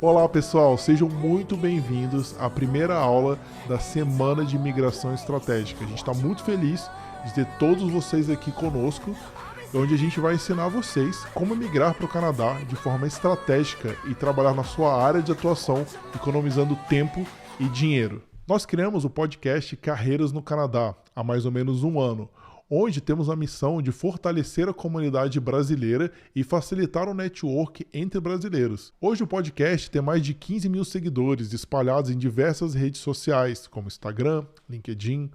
Olá pessoal, sejam muito bem-vindos à primeira aula da Semana de Imigração Estratégica. A gente está muito feliz de ter todos vocês aqui conosco, onde a gente vai ensinar vocês como migrar para o Canadá de forma estratégica e trabalhar na sua área de atuação, economizando tempo e dinheiro. Nós criamos o podcast Carreiras no Canadá há mais ou menos um ano, onde temos a missão de fortalecer a comunidade brasileira e facilitar o network entre brasileiros. Hoje o podcast tem mais de 15 mil seguidores espalhados em diversas redes sociais, como Instagram, LinkedIn,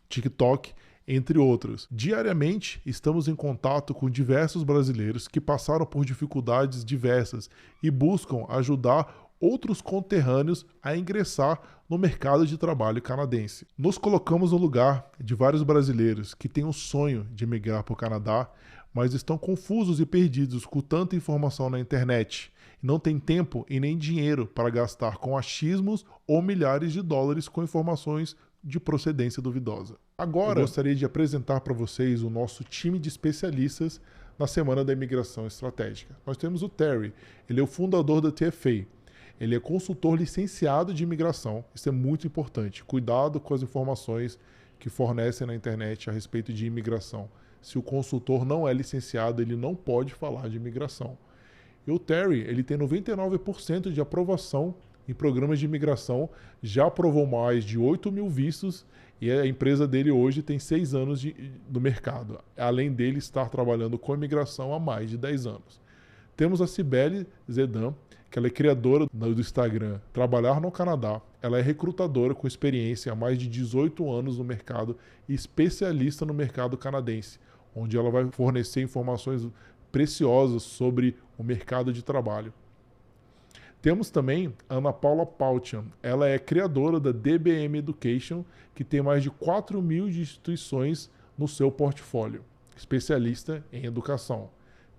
TikTok, entre outros. Diariamente, estamos em contato com diversos brasileiros que passaram por dificuldades diversas e buscam ajudar outros conterrâneos a ingressar no mercado de trabalho canadense. Nos colocamos no lugar de vários brasileiros que têm o sonho de migrar para o Canadá, mas estão confusos e perdidos com tanta informação na internet e não têm tempo e nem dinheiro para gastar com achismos ou milhares de dólares com informações de procedência duvidosa. Agora, eu gostaria de apresentar para vocês o nosso time de especialistas na Semana da Imigração Estratégica. Nós temos o Terry, ele é o fundador da TFA. Ele é consultor licenciado de imigração. Isso é muito importante. Cuidado com as informações que fornecem na internet a respeito de imigração. Se o consultor não é licenciado, ele não pode falar de imigração. E o Terry, ele tem 99% de aprovação em programas de imigração, já aprovou mais de 8 mil vistos e a empresa dele hoje tem 6 anos no mercado, além dele estar trabalhando com imigração há mais de 10 anos. Temos a Cibele Zedan, que ela é criadora do Instagram Trabalhar no Canadá. Ela é recrutadora com experiência há mais de 18 anos no mercado e especialista no mercado canadense, onde ela vai fornecer informações preciosas sobre o mercado de trabalho. Temos também a Ana Paula Pautian. Ela é criadora da DBM Education, que tem mais de 4 mil instituições no seu portfólio, especialista em educação.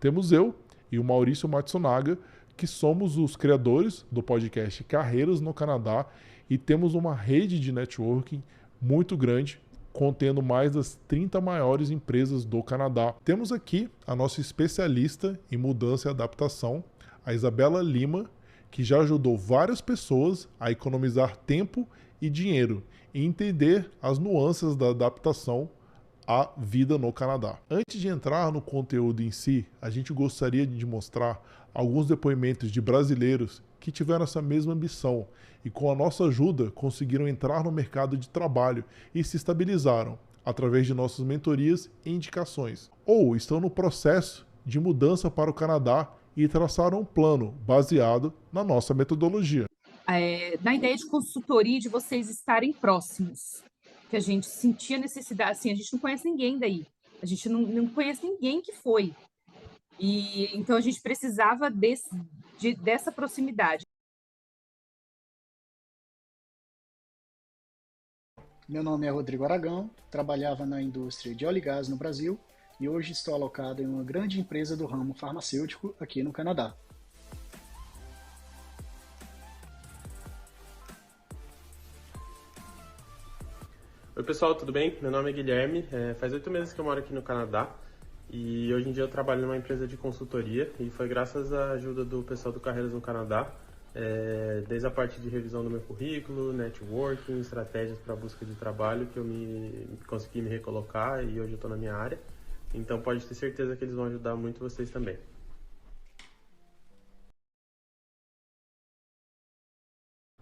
Temos eu e o Maurício Matsunaga, que somos os criadores do podcast Carreiras no Canadá e temos uma rede de networking muito grande, contendo mais das 30 maiores empresas do Canadá. Temos aqui a nossa especialista em mudança e adaptação, a Isabela Lima, que já ajudou várias pessoas a economizar tempo e dinheiro e entender as nuances da adaptação à vida no Canadá. Antes de entrar no conteúdo em si, a gente gostaria de mostrar alguns depoimentos de brasileiros que tiveram essa mesma ambição e com a nossa ajuda conseguiram entrar no mercado de trabalho e se estabilizaram através de nossas mentorias e indicações, ou estão no processo de mudança para o Canadá e traçaram um plano baseado na nossa metodologia. Na ideia de consultoria, de vocês estarem próximos, que a gente sentia necessidade, assim, a gente não conhece ninguém daí, a gente não conhece ninguém que foi, e então a gente precisava dessa proximidade. Meu nome é Rodrigo Aragão, trabalhava na indústria de óleo e gás no Brasil e hoje estou alocado em uma grande empresa do ramo farmacêutico aqui no Canadá. Oi pessoal, tudo bem? Meu nome é Guilherme, faz 8 meses que eu moro aqui no Canadá e hoje em dia eu trabalho numa empresa de consultoria e foi graças à ajuda do pessoal do Carreiras no Canadá, desde a parte de revisão do meu currículo, networking, estratégias para busca de trabalho que eu consegui me recolocar e hoje eu estou na minha área, então pode ter certeza que eles vão ajudar muito vocês também.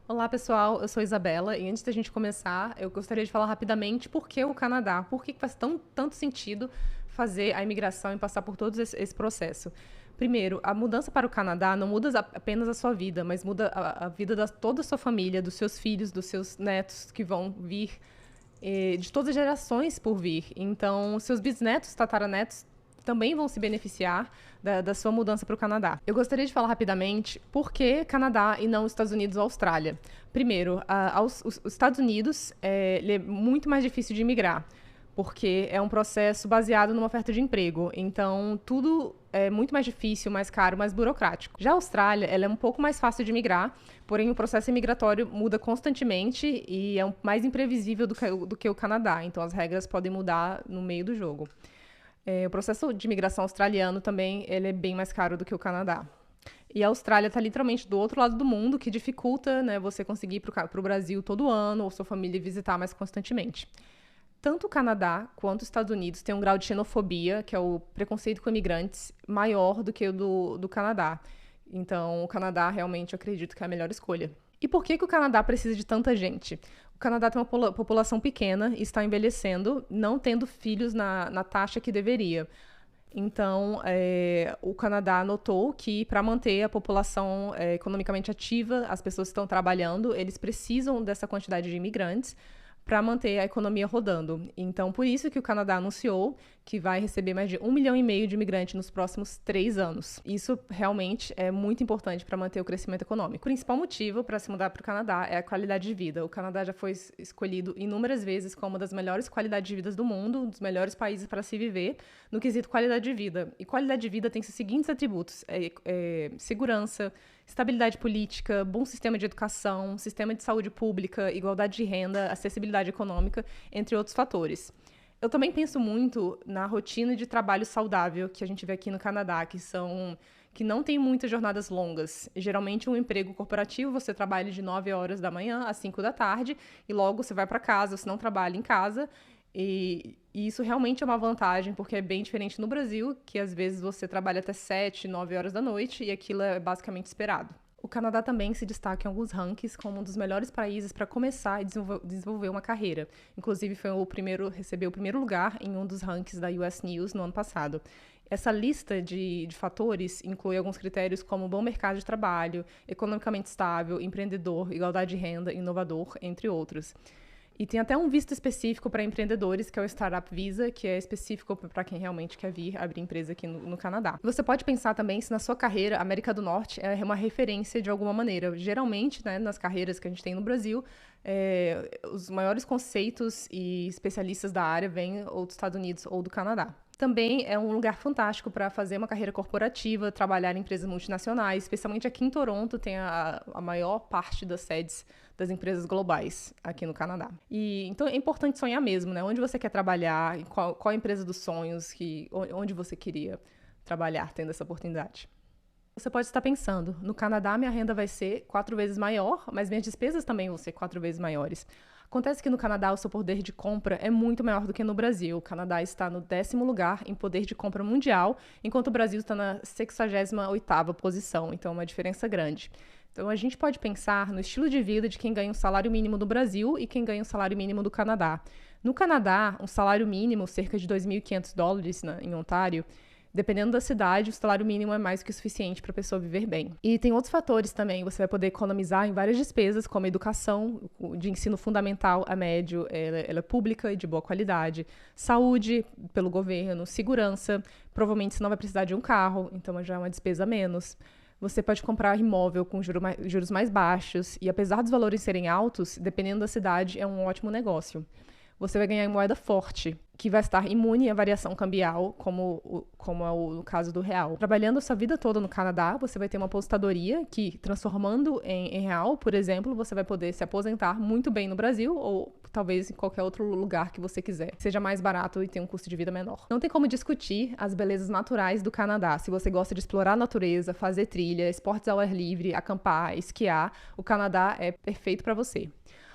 Olá pessoal, eu sou Isabela e antes da gente começar, eu gostaria de falar rapidamente por que o Canadá, por que faz tanto sentido fazer a imigração e passar por todo esse processo. Primeiro, a mudança para o Canadá não muda apenas a sua vida, mas muda a vida de toda a sua família, dos seus filhos, dos seus netos que vão vir, de todas as gerações por vir. Então, seus bisnetos, tataranetos, também vão se beneficiar da sua mudança para o Canadá. Eu gostaria de falar rapidamente por que Canadá e não Estados Unidos ou Austrália. Primeiro, os Estados Unidos ele é muito mais difícil de imigrar, porque é um processo baseado numa oferta de emprego. Então, tudo é muito mais difícil, mais caro, mais burocrático. Já a Austrália, ela é um pouco mais fácil de migrar, porém o processo imigratório muda constantemente e é mais imprevisível do que o Canadá. Então, as regras podem mudar no meio do jogo. O processo de imigração australiano também ele é bem mais caro do que o Canadá. E a Austrália está literalmente do outro lado do mundo, que dificulta, né, você conseguir ir para o Brasil todo ano ou sua família visitar mais constantemente. Tanto o Canadá quanto os Estados Unidos têm um grau de xenofobia, que é o preconceito com imigrantes, maior do que o do Canadá. Então, o Canadá realmente eu acredito que é a melhor escolha. E por que o Canadá precisa de tanta gente? O Canadá tem uma população pequena e está envelhecendo, não tendo filhos na taxa que deveria. Então, o Canadá notou que, para manter a população economicamente ativa, as pessoas que estão trabalhando, eles precisam dessa quantidade de imigrantes para manter a economia rodando. Então, por isso que o Canadá anunciou que vai receber mais de 1,5 milhão de imigrantes nos próximos 3 anos. Isso realmente é muito importante para manter o crescimento econômico. O principal motivo para se mudar para o Canadá é a qualidade de vida. O Canadá já foi escolhido inúmeras vezes como uma das melhores qualidades de vida do mundo, um dos melhores países para se viver, no quesito qualidade de vida. E qualidade de vida tem os seguintes atributos: segurança, estabilidade política, bom sistema de educação, sistema de saúde pública, igualdade de renda, acessibilidade econômica, entre outros fatores. Eu também penso muito na rotina de trabalho saudável que a gente vê aqui no Canadá, que não tem muitas jornadas longas. Geralmente, um emprego corporativo, você trabalha de 9 horas da manhã às 5 da tarde e logo você vai para casa, você não trabalha em casa. E isso realmente é uma vantagem, porque é bem diferente no Brasil, que às vezes você trabalha até 7, 9 horas da noite e aquilo é basicamente esperado. O Canadá também se destaca em alguns rankings como um dos melhores países para começar e desenvolver uma carreira. Inclusive, recebeu o primeiro lugar em um dos rankings da US News no ano passado. Essa lista de fatores inclui alguns critérios como bom mercado de trabalho, economicamente estável, empreendedor, igualdade de renda, inovador, entre outros. E tem até um visto específico para empreendedores, que é o Startup Visa, que é específico para quem realmente quer vir abrir empresa aqui no Canadá. Você pode pensar também se na sua carreira a América do Norte é uma referência de alguma maneira. Geralmente, né, nas carreiras que a gente tem no Brasil, os maiores conceitos e especialistas da área vêm ou dos Estados Unidos ou do Canadá. Também é um lugar fantástico para fazer uma carreira corporativa, trabalhar em empresas multinacionais, especialmente aqui em Toronto, tem a maior parte das sedes das empresas globais aqui no Canadá. Então é importante sonhar mesmo, né? Onde você quer trabalhar, qual a empresa dos sonhos, onde você queria trabalhar tendo essa oportunidade. Você pode estar pensando, no Canadá minha renda vai ser 4 vezes maior, mas minhas despesas também vão ser 4 vezes maiores. Acontece que no Canadá o seu poder de compra é muito maior do que no Brasil. O Canadá está no 10º lugar em poder de compra mundial, enquanto o Brasil está na 68ª posição, então é uma diferença grande. Então a gente pode pensar no estilo de vida de quem ganha um salário mínimo do Brasil e quem ganha um salário mínimo do Canadá. No Canadá, um salário mínimo, cerca de $2.500 em Ontário, dependendo da cidade, o salário mínimo é mais que o suficiente para a pessoa viver bem. E tem outros fatores também. Você vai poder economizar em várias despesas, como educação, de ensino fundamental a médio, ela é pública e de boa qualidade. Saúde, pelo governo. Segurança, provavelmente você não vai precisar de um carro, então já é uma despesa a menos. Você pode comprar imóvel com juros mais baixos e, apesar dos valores serem altos, dependendo da cidade, é um ótimo negócio. Você vai ganhar em moeda forte, que vai estar imune à variação cambial, como é o caso do real. Trabalhando a sua vida toda no Canadá, você vai ter uma aposentadoria que, transformando em real, por exemplo, você vai poder se aposentar muito bem no Brasil ou talvez em qualquer outro lugar que você quiser. Seja mais barato e tenha um custo de vida menor. Não tem como discutir as belezas naturais do Canadá. Se você gosta de explorar a natureza, fazer trilha, esportes ao ar livre, acampar, esquiar, o Canadá é perfeito para você.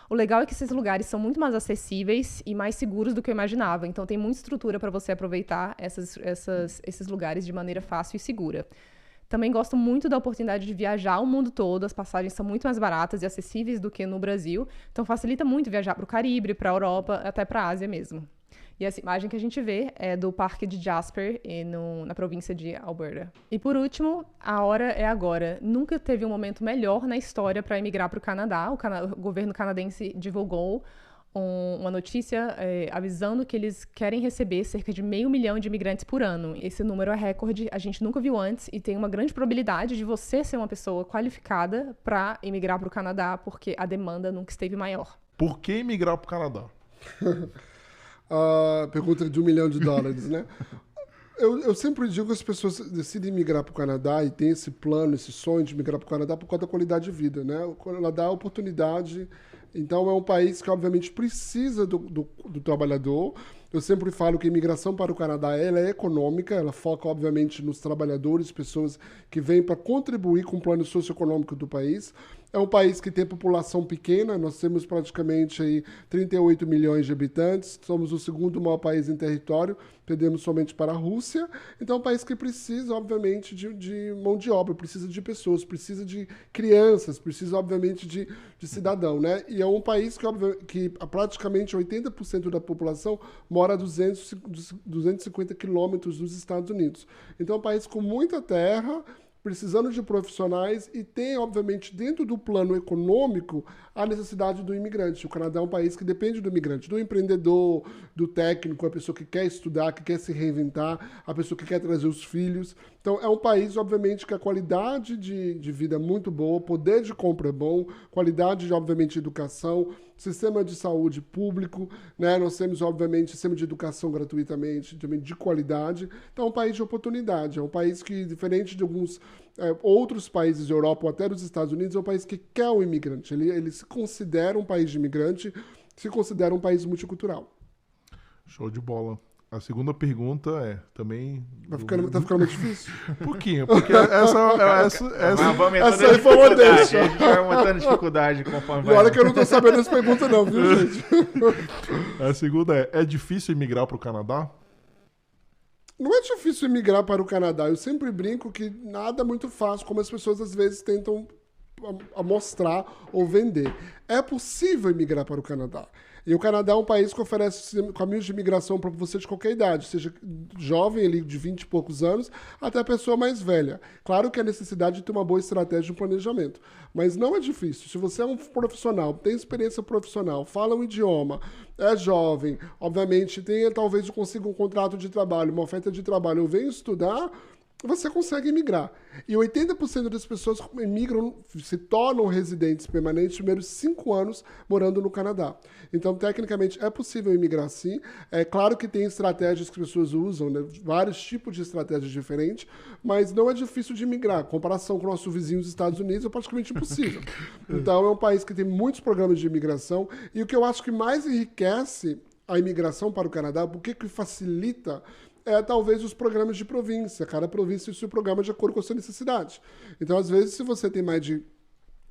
O legal é que esses lugares são muito mais acessíveis e mais seguros do que eu imaginava. Então, tem muita estrutura para você aproveitar esses lugares de maneira fácil e segura. Também gosto muito da oportunidade de viajar o mundo todo. As passagens são muito mais baratas e acessíveis do que no Brasil. Então, facilita muito viajar para o Caribe, para a Europa, até para a Ásia mesmo. E essa imagem que a gente vê é do Parque de Jasper, na província de Alberta. E por último, a hora é agora. Nunca teve um momento melhor na história para emigrar para o Canadá. O governo canadense divulgou uma notícia avisando que eles querem receber cerca de 500 mil de imigrantes por ano. Esse número é recorde, a gente nunca viu antes e tem uma grande probabilidade de você ser uma pessoa qualificada para emigrar para o Canadá, porque a demanda nunca esteve maior. Por que emigrar para o Canadá? A pergunta de $1 milhão, né? Eu sempre digo que as pessoas decidem migrar para o Canadá e têm esse plano, esse sonho de migrar para o Canadá por causa da qualidade de vida, né? O Canadá é oportunidade, então é um país que obviamente precisa do trabalhador Eu sempre falo que a imigração para o Canadá ela é econômica, ela foca, obviamente, nos trabalhadores, pessoas que vêm para contribuir com o plano socioeconômico do país. É um país que tem população pequena, nós temos praticamente aí 38 milhões de habitantes, somos o segundo maior país em território, perdemos somente para a Rússia. Então é um país que precisa, obviamente, de mão de obra, precisa de pessoas, precisa de crianças, precisa, obviamente, de cidadão, né? E é um país que praticamente 80% da população mora a 250 quilômetros dos Estados Unidos. Então é um país com muita terra, precisando de profissionais e tem, obviamente, dentro do plano econômico, a necessidade do imigrante. O Canadá é um país que depende do imigrante, do empreendedor, do técnico, a pessoa que quer estudar, que quer se reinventar, a pessoa que quer trazer os filhos. Então, é um país, obviamente, que a qualidade de vida é muito boa, poder de compra é bom, qualidade, obviamente, de educação, sistema de saúde público, né? Nós temos, obviamente, sistema de educação gratuitamente, também de qualidade. Então, é um país de oportunidade, é um país que, diferente de alguns outros países da Europa ou até dos Estados Unidos, é um país que quer o imigrante. Ele se considera um país de imigrante, se considera um país multicultural. Show de bola. A segunda pergunta é também... Tá ficando muito difícil? Um pouquinho, porque essa aí foi uma deixa. A gente vai aumentando dificuldade conforme vai. E olha que eu não tô sabendo essa pergunta não, viu, gente? A segunda é difícil emigrar para o Canadá? Não é difícil emigrar para o Canadá. Eu sempre brinco que nada é muito fácil, como as pessoas às vezes tentam mostrar ou vender. É possível emigrar para o Canadá. E o Canadá é um país que oferece caminhos de imigração para você de qualquer idade, seja jovem, ali de 20 e poucos anos, até a pessoa mais velha. Claro que há necessidade de ter uma boa estratégia e um planejamento, mas não é difícil. Se você é um profissional, tem experiência profissional, fala um idioma, é jovem, obviamente, talvez consiga um contrato de trabalho, uma oferta de trabalho, ou venho estudar, você consegue emigrar. E 80% das pessoas emigram, se tornam residentes permanentes nos primeiros 5 anos morando no Canadá. Então, tecnicamente, é possível emigrar sim. É claro que tem estratégias que as pessoas usam, né? Vários tipos de estratégias diferentes, mas não é difícil de emigrar. Em comparação com nossos vizinhos dos Estados Unidos, é praticamente impossível. Então, é um país que tem muitos programas de imigração. E o que eu acho que mais enriquece a imigração para o Canadá, porque que facilita talvez os programas de província. Cada província tem o seu programa de acordo com a sua necessidade. Então, às vezes, se você tem mais de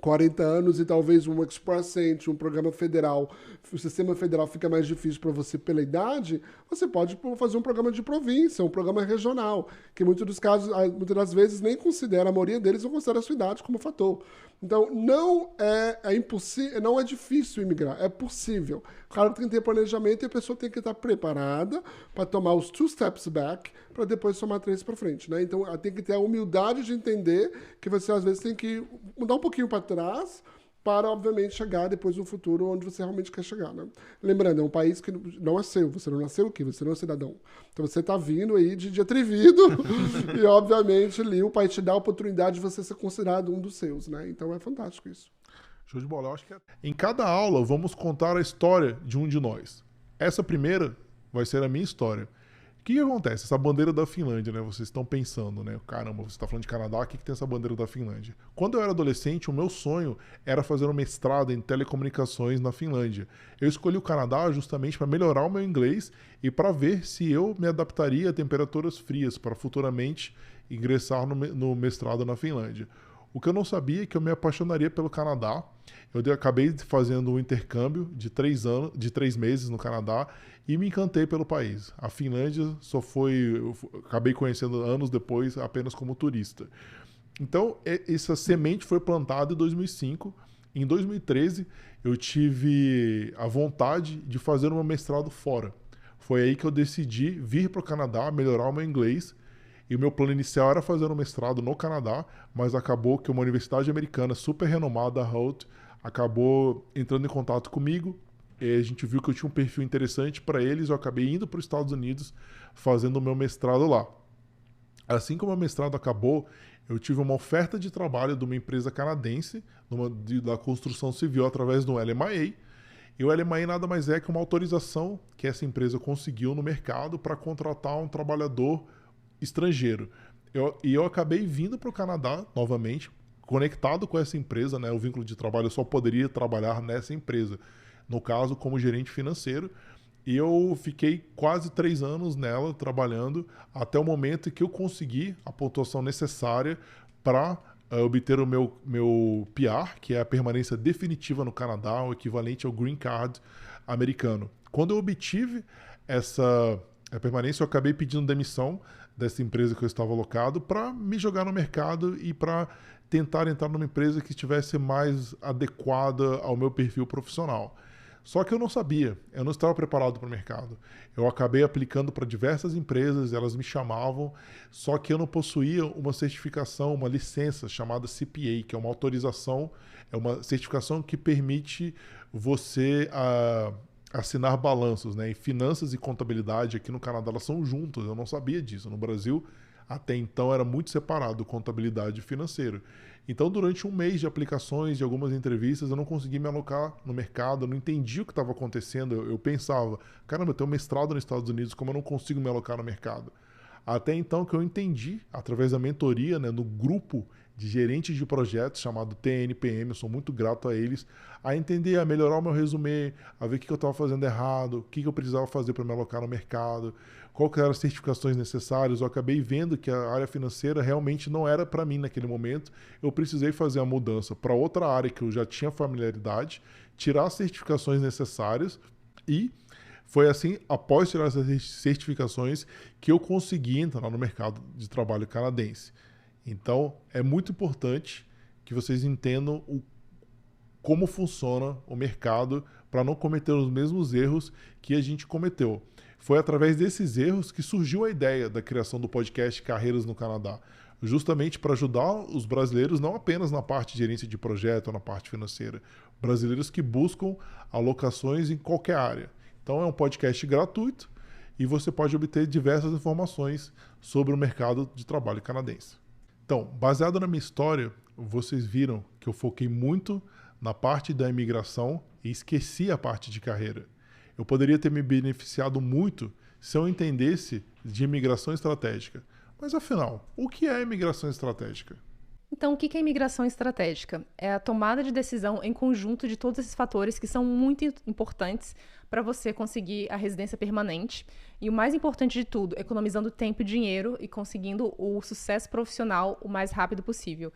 40 anos e talvez um Express Entry, um programa federal, o sistema federal fica mais difícil para você pela idade, você pode fazer um programa de província, um programa regional, que muitos dos casos, muitas das vezes, nem considera, a maioria deles não considera a sua idade como fator. Então, não é impossível, não é difícil imigrar, é possível. Claro que tem que ter planejamento e a pessoa tem que estar preparada para tomar os 2 steps back para depois tomar 3 para frente, né? Então, tem que ter a humildade de entender que você, às vezes, tem que mudar um pouquinho para trás para, obviamente, chegar depois no futuro onde você realmente quer chegar, né? Lembrando, é um país que não é seu, você não nasceu aqui, você não é cidadão. Então, você está vindo aí de atrevido e, obviamente, ali o país te dá a oportunidade de você ser considerado um dos seus, né? Então, é fantástico isso. Show de bola. Eu acho que em cada aula vamos contar a história de um de nós. Essa primeira vai ser a minha história. O que acontece? Essa bandeira da Finlândia, né? Vocês estão pensando, né? Caramba, você está falando de Canadá, o que tem essa bandeira da Finlândia? Quando eu era adolescente, o meu sonho era fazer um mestrado em telecomunicações na Finlândia. Eu escolhi o Canadá justamente para melhorar o meu inglês e para ver se eu me adaptaria a temperaturas frias para futuramente ingressar no mestrado na Finlândia. O que eu não sabia é que eu me apaixonaria pelo Canadá. Eu acabei fazendo um intercâmbio de 3 meses no Canadá e me encantei pelo país. A Finlândia acabei conhecendo anos depois apenas como turista. Então, essa semente foi plantada em 2005. Em 2013, eu tive a vontade de fazer um mestrado fora. Foi aí que eu decidi vir para o Canadá, melhorar o meu inglês. E o meu plano inicial era fazer um mestrado no Canadá, mas acabou que uma universidade americana super renomada, a Holt, acabou entrando em contato comigo. E a gente viu que eu tinha um perfil interessante para eles. Eu acabei indo para os Estados Unidos fazendo o meu mestrado lá. Assim que o meu mestrado acabou, eu tive uma oferta de trabalho de uma empresa canadense, da construção civil, através do LMIA. E o LMIA nada mais é que uma autorização que essa empresa conseguiu no mercado para contratar um trabalhador estrangeiro. Eu acabei vindo para o Canadá novamente, conectado com essa empresa, né? O vínculo de trabalho, eu só poderia trabalhar nessa empresa. No caso, como gerente financeiro. E eu fiquei quase 3 anos nela, trabalhando, até o momento em que eu consegui a pontuação necessária para obter o meu PR, que é a permanência definitiva no Canadá, o equivalente ao Green Card americano. Quando eu obtive essa permanência, eu acabei pedindo demissão dessa empresa que eu estava alocado para me jogar no mercado e para tentar entrar numa empresa que estivesse mais adequada ao meu perfil profissional. Só que eu não sabia, eu não estava preparado para o mercado. Eu acabei aplicando para diversas empresas, elas me chamavam, só que eu não possuía uma certificação, uma licença chamada CPA, que é uma autorização, é uma certificação que permite você assinar balanços, né? E finanças e contabilidade aqui no Canadá elas são juntas, eu não sabia disso. No Brasil, até então, era muito separado contabilidade e financeiro. Então, durante um mês de aplicações, de algumas entrevistas, eu não consegui me alocar no mercado, eu não entendi o que estava acontecendo. Eu pensava, caramba, eu tenho mestrado nos Estados Unidos, como eu não consigo me alocar no mercado? Até então que eu entendi, através da mentoria, né, no grupo de gerentes de projetos chamado TNPM, eu sou muito grato a eles, a entender, a melhorar o meu resumê, a ver o que eu estava fazendo errado, o que eu precisava fazer para me alocar no mercado, quais eram as certificações necessárias. Eu acabei vendo que a área financeira realmente não era para mim naquele momento. Eu precisei fazer a mudança para outra área que eu já tinha familiaridade, tirar as certificações necessárias e foi assim, após tirar essas certificações, que eu consegui entrar no mercado de trabalho canadense. Então, é muito importante que vocês entendam como funciona o mercado para não cometer os mesmos erros que a gente cometeu. Foi através desses erros que surgiu a ideia da criação do podcast Carreiras no Canadá, justamente para ajudar os brasileiros, não apenas na parte de gerência de projeto ou na parte financeira, brasileiros que buscam alocações em qualquer área. Então, é um podcast gratuito e você pode obter diversas informações sobre o mercado de trabalho canadense. Então, baseado na minha história, vocês viram que eu foquei muito na parte da imigração e esqueci a parte de carreira. Eu poderia ter me beneficiado muito se eu entendesse de imigração estratégica. Mas afinal, o que é imigração estratégica? Então, o que é imigração estratégica? É a tomada de decisão em conjunto de todos esses fatores que são muito importantes para você conseguir a residência permanente. E o mais importante de tudo, economizando tempo e dinheiro e conseguindo o sucesso profissional o mais rápido possível.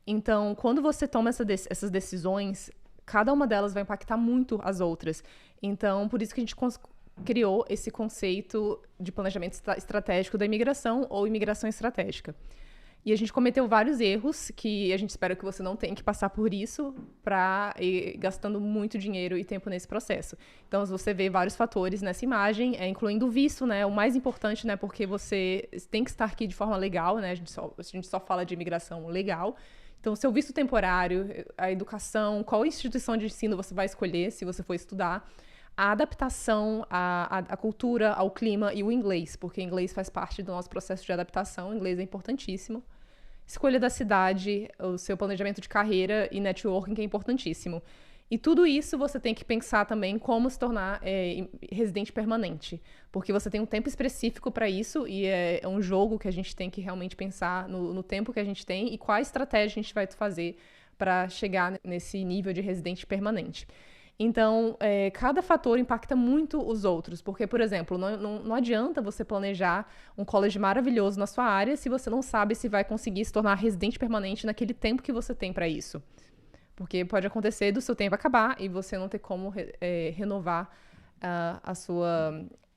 Então, quando você toma essas decisões, cada uma delas vai impactar muito as outras. Então, por isso que a gente criou esse conceito de planejamento estratégico da imigração ou imigração estratégica. E a gente cometeu vários erros que a gente espera que você não tenha que passar por isso para ir gastando muito dinheiro e tempo nesse processo. Então, você vê vários fatores nessa imagem, incluindo o visto, né? O mais importante, né? Porque você tem que estar aqui de forma legal, né? A gente só fala de imigração legal. Então, seu visto temporário, a educação, qual instituição de ensino você vai escolher se você for estudar, a adaptação à cultura, ao clima e o inglês, porque o inglês faz parte do nosso processo de adaptação, o inglês é importantíssimo. Escolha da cidade, o seu planejamento de carreira e networking, que é importantíssimo. E tudo isso você tem que pensar também como se tornar residente permanente, porque você tem um tempo específico para isso e é um jogo que a gente tem que realmente pensar no tempo que a gente tem e qual estratégia a gente vai fazer para chegar nesse nível de residente permanente. Então, cada fator impacta muito os outros, porque, por exemplo, não adianta você planejar um college maravilhoso na sua área se você não sabe se vai conseguir se tornar residente permanente naquele tempo que você tem para isso. Porque pode acontecer do seu tempo acabar e você não ter como renovar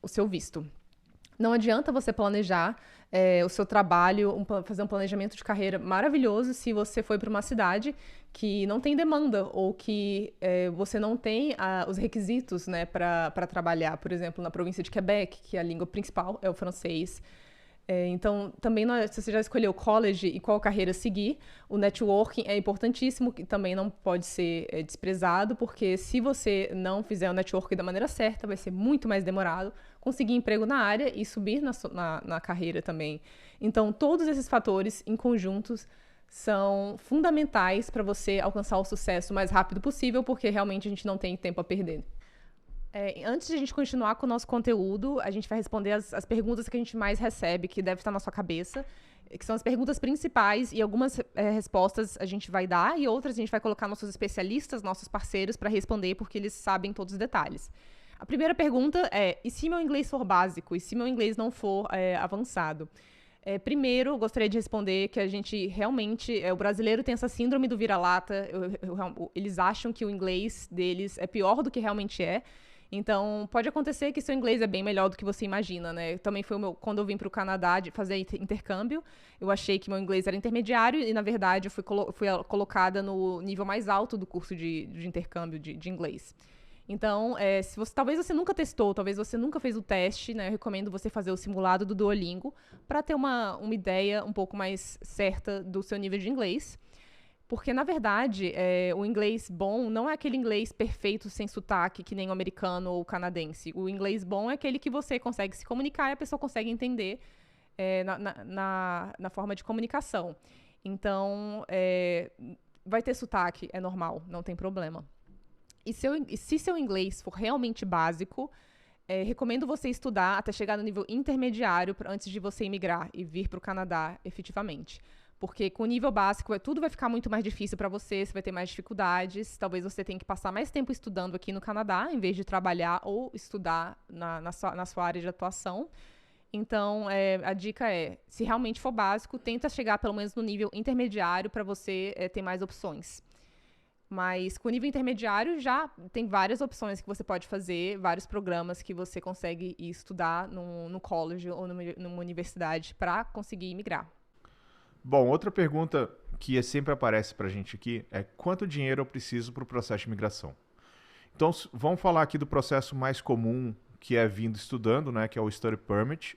o seu visto. Não adianta você planejar o seu trabalho, fazer um planejamento de carreira maravilhoso se você foi para uma cidade que não tem demanda ou que você não tem os requisitos, né, para trabalhar. Por exemplo, na província de Quebec, que a língua principal é o francês. Então, também se você já escolheu o college e qual carreira seguir, o networking é importantíssimo, que também não pode ser desprezado, porque se você não fizer o networking da maneira certa, vai ser muito mais demorado conseguir emprego na área e subir na carreira também. Então, todos esses fatores em conjuntos são fundamentais para você alcançar o sucesso o mais rápido possível, porque realmente a gente não tem tempo a perder. Antes de a gente continuar com o nosso conteúdo, a gente vai responder as perguntas que a gente mais recebe, que deve estar na sua cabeça, que são as perguntas principais, e algumas respostas a gente vai dar, e outras a gente vai colocar nossos especialistas, nossos parceiros, para responder, porque eles sabem todos os detalhes. A primeira pergunta é, e se meu inglês for básico? E se meu inglês não for avançado? Primeiro, eu gostaria de responder que a gente realmente... o brasileiro tem essa síndrome do vira-lata. Eles acham que o inglês deles é pior do que realmente é. Então, pode acontecer que seu inglês é bem melhor do que você imagina, né? Também foi quando eu vim para o Canadá fazer intercâmbio, eu achei que meu inglês era intermediário e, na verdade, eu fui colocada no nível mais alto do curso de intercâmbio de inglês. Então, talvez você nunca testou, talvez você nunca fez o teste, né? Eu recomendo você fazer o simulado do Duolingo para ter uma ideia um pouco mais certa do seu nível de inglês. Porque, na verdade, o inglês bom não é aquele inglês perfeito sem sotaque, que nem o americano ou o canadense. O inglês bom é aquele que você consegue se comunicar e a pessoa consegue entender na forma de comunicação. Então, vai ter sotaque, é normal, não tem problema. E se seu inglês for realmente básico, recomendo você estudar até chegar no nível intermediário antes de você imigrar e vir para o Canadá efetivamente. Porque com o nível básico, tudo vai ficar muito mais difícil para você vai ter mais dificuldades. Talvez você tenha que passar mais tempo estudando aqui no Canadá, em vez de trabalhar ou estudar na sua área de atuação. Então, a dica se realmente for básico, tenta chegar pelo menos no nível intermediário para você ter mais opções. Mas com o nível intermediário já tem várias opções que você pode fazer, vários programas que você consegue ir estudar no college ou numa universidade para conseguir imigrar. Bom, outra pergunta que sempre aparece pra gente aqui é quanto dinheiro eu preciso para o processo de imigração? Então, vamos falar aqui do processo mais comum, que é vindo estudando, né, que é o Study Permit.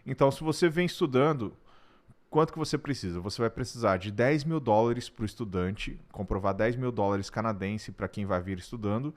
Então, se você vem estudando, quanto que você precisa? Você vai precisar de $10.000 para o estudante, comprovar $10.000 canadense para quem vai vir estudando,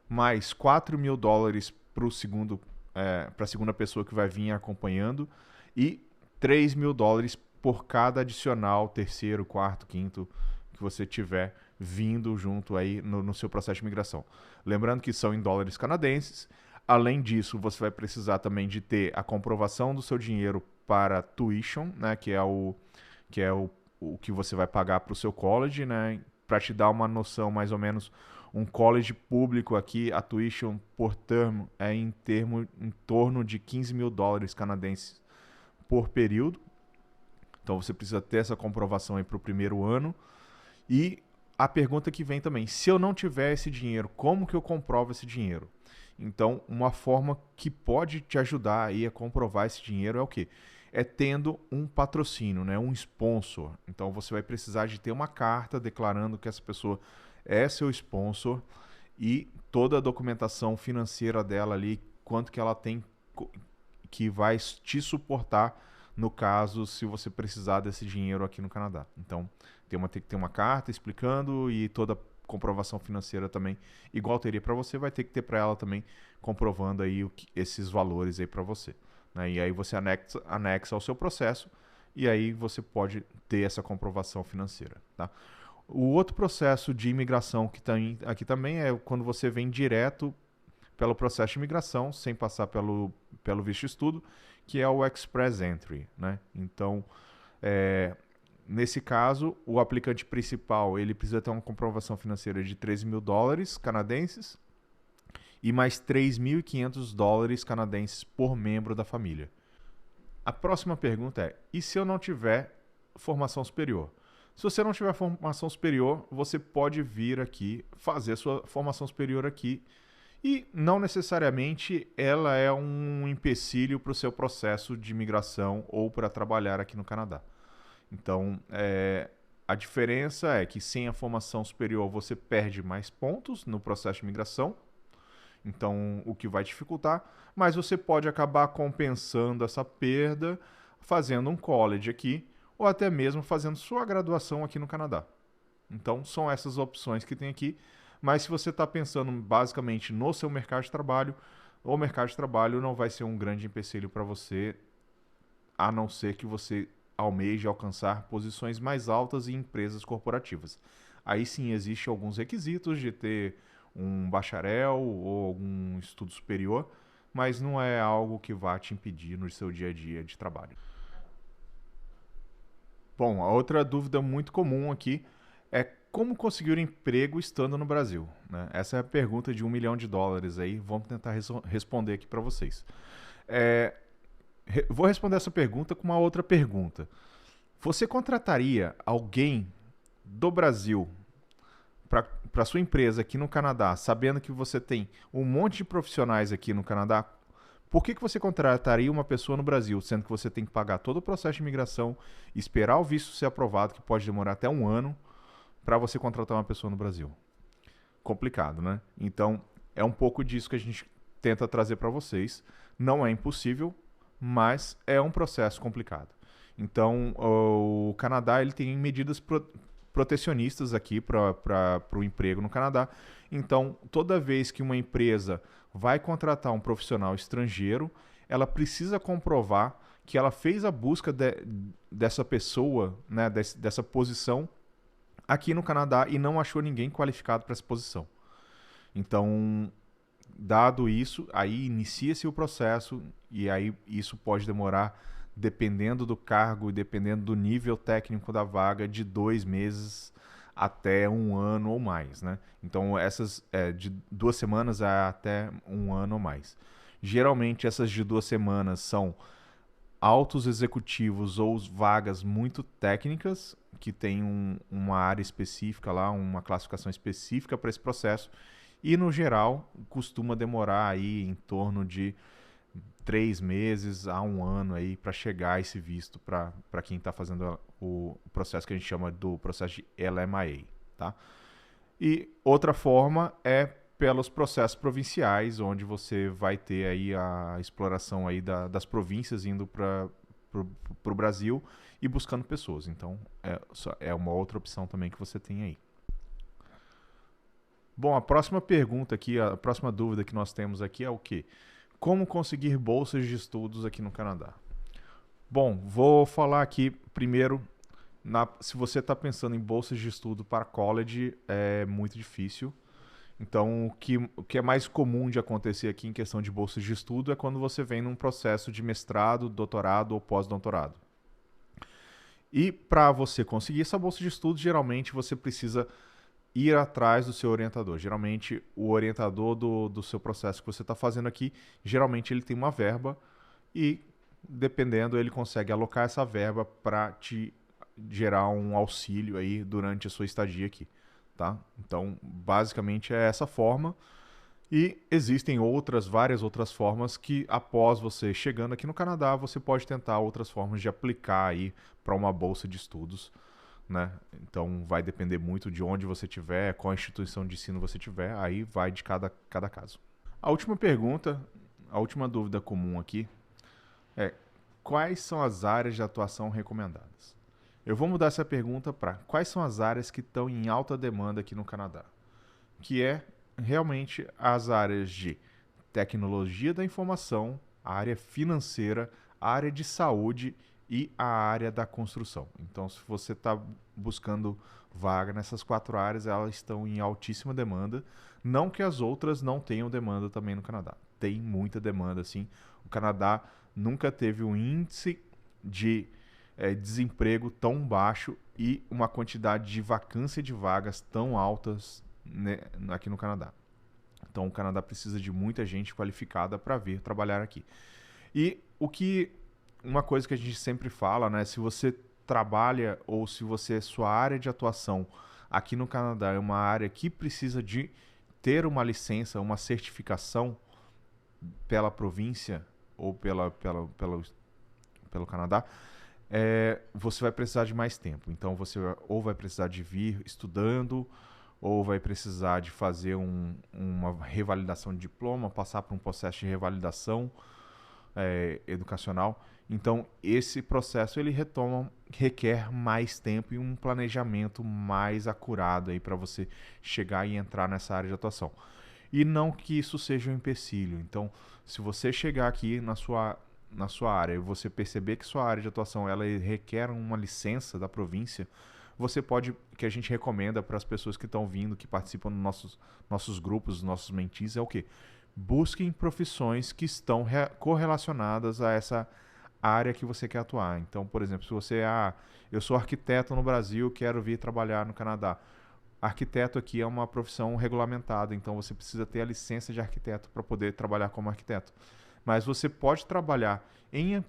mais $4.000 para a segunda pessoa que vai vir acompanhando e $3.000 por cada adicional, terceiro, quarto, quinto, que você tiver vindo junto aí no seu processo de imigração. Lembrando que são em dólares canadenses. Além disso, você vai precisar também de ter a comprovação do seu dinheiro para tuition, né, que é o que você vai pagar para o seu college, né, para te dar uma noção mais ou menos, um college público aqui, a tuition por termo é em torno de $15.000 canadenses por período. Então você precisa ter essa comprovação aí para o primeiro ano. E a pergunta que vem também, se eu não tiver esse dinheiro, como que eu comprovo esse dinheiro? Então, uma forma que pode te ajudar aí a comprovar esse dinheiro é o quê? É tendo um patrocínio, né? Um sponsor. Então você vai precisar de ter uma carta declarando que essa pessoa é seu sponsor e toda a documentação financeira dela ali, quanto que ela tem que vai te suportar no caso, se você precisar desse dinheiro aqui no Canadá. Então, tem que ter uma carta explicando e toda a comprovação financeira também, igual teria para você, vai ter que ter para ela também, comprovando aí esses valores aí para você. Né? E aí você anexa ao seu processo e aí você pode ter essa comprovação financeira. Tá? O outro processo de imigração que tem aqui também é quando você vem direto pelo processo de imigração, sem passar pelo visto estudo, que é o Express Entry, né? Então, nesse caso, o aplicante principal ele precisa ter uma comprovação financeira de $13.000 canadenses e mais $3.500 canadenses por membro da família. A próxima pergunta é, e se eu não tiver formação superior? Se você não tiver formação superior, você pode vir aqui, fazer sua formação superior aqui, e não necessariamente ela é um empecilho para o seu processo de imigração ou para trabalhar aqui no Canadá. Então, a diferença é que sem a formação superior você perde mais pontos no processo de imigração, então o que vai dificultar, mas você pode acabar compensando essa perda fazendo um college aqui ou até mesmo fazendo sua graduação aqui no Canadá. Então, são essas opções que tem aqui. Mas se você está pensando basicamente no seu mercado de trabalho, o mercado de trabalho não vai ser um grande empecilho para você, a não ser que você almeje alcançar posições mais altas em empresas corporativas. Aí sim, existem alguns requisitos de ter um bacharel ou algum estudo superior, mas não é algo que vá te impedir no seu dia a dia de trabalho. Bom, a outra dúvida muito comum aqui é como conseguir um emprego estando no Brasil? Né? Essa é a pergunta de $1 milhão aí. Vamos tentar responder aqui para vocês. Vou responder essa pergunta com uma outra pergunta. Você contrataria alguém do Brasil para sua empresa aqui no Canadá, sabendo que você tem um monte de profissionais aqui no Canadá? Por que você contrataria uma pessoa no Brasil, sendo que você tem que pagar todo o processo de imigração, esperar o visto ser aprovado, que pode demorar até 1 ano, para você contratar uma pessoa no Brasil? Complicado, né? Então, é um pouco disso que a gente tenta trazer para vocês. Não é impossível, mas é um processo complicado. Então, o Canadá ele tem medidas protecionistas aqui para o emprego no Canadá. Então, toda vez que uma empresa vai contratar um profissional estrangeiro, ela precisa comprovar que ela fez a busca dessa pessoa, né, dessa posição aqui no Canadá e não achou ninguém qualificado para essa posição. Então, dado isso, aí inicia-se o processo e aí isso pode demorar, dependendo do cargo e dependendo do nível técnico da vaga, de 2 meses até 1 ano ou mais, né? Então, essas de 2 semanas a até 1 ano ou mais. Geralmente, essas de 2 semanas são altos executivos ou vagas muito técnicas, que tem uma área específica lá, uma classificação específica para esse processo. E, no geral, costuma demorar aí em torno de 3 meses a 1 ano aí para chegar esse visto para quem está fazendo o processo que a gente chama do processo de LMIA, tá? E outra forma é pelos processos provinciais, onde você vai ter aí a exploração aí das províncias indo para o Brasil e buscando pessoas. Então, é uma outra opção também que você tem aí. Bom, a próxima pergunta aqui, a próxima dúvida que nós temos aqui é o quê? Como conseguir bolsas de estudos aqui no Canadá? Bom, vou falar aqui primeiro, se você está pensando em bolsas de estudo para college, é muito difícil. Então, o que é mais comum de acontecer aqui em questão de bolsas de estudo é quando você vem num processo de mestrado, doutorado ou pós-doutorado. E para você conseguir essa bolsa de estudo, geralmente você precisa ir atrás do seu orientador. Geralmente, o orientador do seu processo que você está fazendo aqui, geralmente ele tem uma verba e, dependendo, ele consegue alocar essa verba para te gerar um auxílio aí durante a sua estadia aqui, tá? Então, basicamente é essa forma. E existem várias outras formas que, após você chegando aqui no Canadá, você pode tentar outras formas de aplicar aí para uma bolsa de estudos, né? Então vai depender muito de onde você estiver, qual instituição de ensino você tiver, aí vai de cada caso. A última pergunta, a última dúvida comum aqui é: quais são as áreas de atuação recomendadas? Eu vou mudar essa pergunta para quais são as áreas que estão em alta demanda aqui no Canadá, que é realmente as áreas de tecnologia da informação, a área financeira, a área de saúde e a área da construção. Então, se você está buscando vaga nessas 4 áreas, elas estão em altíssima demanda. Não que as outras não tenham demanda também no Canadá. Tem muita demanda, sim. O Canadá nunca teve um índice de desemprego tão baixo e uma quantidade de vacância de vagas tão altas, né, aqui no Canadá. Então, o Canadá precisa de muita gente qualificada para vir trabalhar aqui. E uma coisa que a gente sempre fala, né? Se você trabalha ou se sua área de atuação aqui no Canadá é uma área que precisa de ter uma licença, uma certificação pela província ou pelo Canadá, você vai precisar de mais tempo. Então, você ou vai precisar de vir estudando, ou vai precisar de fazer uma revalidação de diploma, passar por um processo de revalidação educacional. Então, esse processo ele requer mais tempo e um planejamento mais acurado para você chegar e entrar nessa área de atuação. E não que isso seja um empecilho. Então, se você chegar aqui na sua área e você perceber que sua área de atuação ela requer uma licença da província, que a gente recomenda para as pessoas que estão vindo, que participam dos nossos grupos, nossos mentees, é o quê? Busquem profissões que estão correlacionadas a essa área que você quer atuar. Então, por exemplo, se você eu sou arquiteto no Brasil, quero vir trabalhar no Canadá, arquiteto aqui é uma profissão regulamentada, então você precisa ter a licença de arquiteto para poder trabalhar como arquiteto. Mas você pode trabalhar em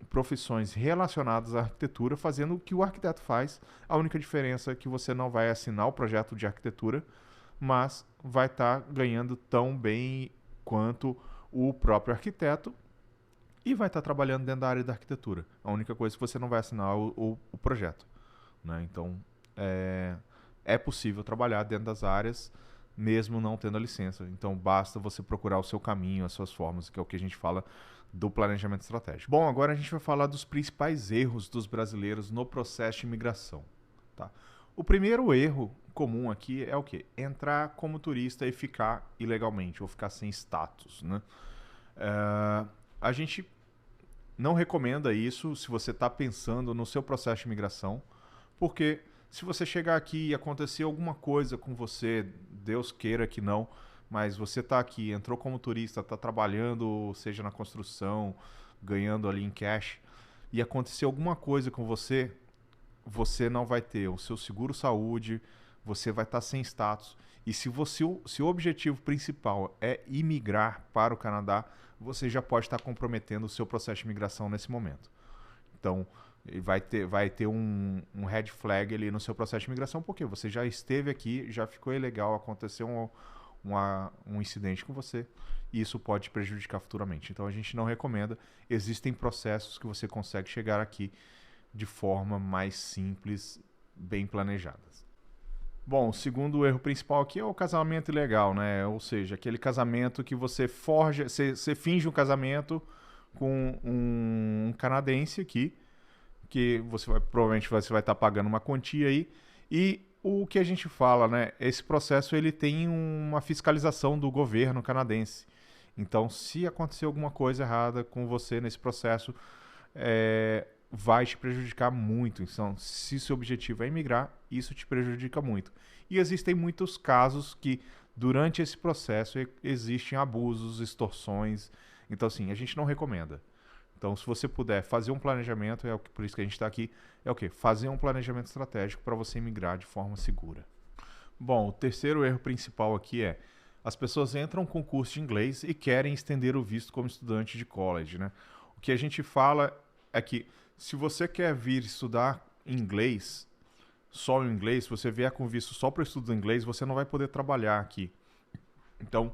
profissões relacionadas à arquitetura, fazendo o que o arquiteto faz. A única diferença é que você não vai assinar o projeto de arquitetura, mas vai estar ganhando tão bem quanto o próprio arquiteto e vai estar trabalhando dentro da área da arquitetura. A única coisa é que você não vai assinar o projeto, né? Então, é possível trabalhar dentro das áreas mesmo não tendo a licença. Então, basta você procurar o seu caminho, as suas formas, que é o que a gente fala do planejamento estratégico. Bom, agora a gente vai falar dos principais erros dos brasileiros no processo de imigração. Tá? O primeiro erro comum aqui é o quê? Entrar como turista e ficar ilegalmente, ou ficar sem status, né? A gente não recomenda isso se você está pensando no seu processo de imigração, porque se você chegar aqui e acontecer alguma coisa com você, Deus queira que não, mas você está aqui, entrou como turista, está trabalhando, seja na construção, ganhando ali em cash, e acontecer alguma coisa com você, você não vai ter o seu seguro-saúde, você vai estar sem status. E se o objetivo principal é imigrar para o Canadá, você já pode estar comprometendo o seu processo de imigração nesse momento. Então, vai ter um red flag ali no seu processo de imigração, porque você já esteve aqui, já ficou ilegal, aconteceu um incidente com você, e isso pode te prejudicar futuramente. Então, a gente não recomenda. Existem processos que você consegue chegar aqui de forma mais simples, bem planejadas. Bom, o segundo erro principal aqui é o casamento ilegal, né? Ou seja, aquele casamento que você forja, você finge um casamento com um canadense aqui, que provavelmente você vai estar pagando uma quantia aí, e o que a gente fala, né? Esse processo ele tem uma fiscalização do governo canadense. Então, se acontecer alguma coisa errada com você nesse processo, vai te prejudicar muito. Então, se seu objetivo é imigrar, isso te prejudica muito. E existem muitos casos que, durante esse processo, existem abusos, extorsões. Então, assim, a gente não recomenda. Então, se você puder fazer um planejamento, por isso que a gente está aqui, é o quê? Fazer um planejamento estratégico para você imigrar de forma segura. Bom, o terceiro erro principal aqui é as pessoas entram com curso de inglês e querem estender o visto como estudante de college, né? O que a gente fala é que se você quer vir estudar inglês, só o inglês, se você vier com visto só para o estudo do inglês, você não vai poder trabalhar aqui. Então,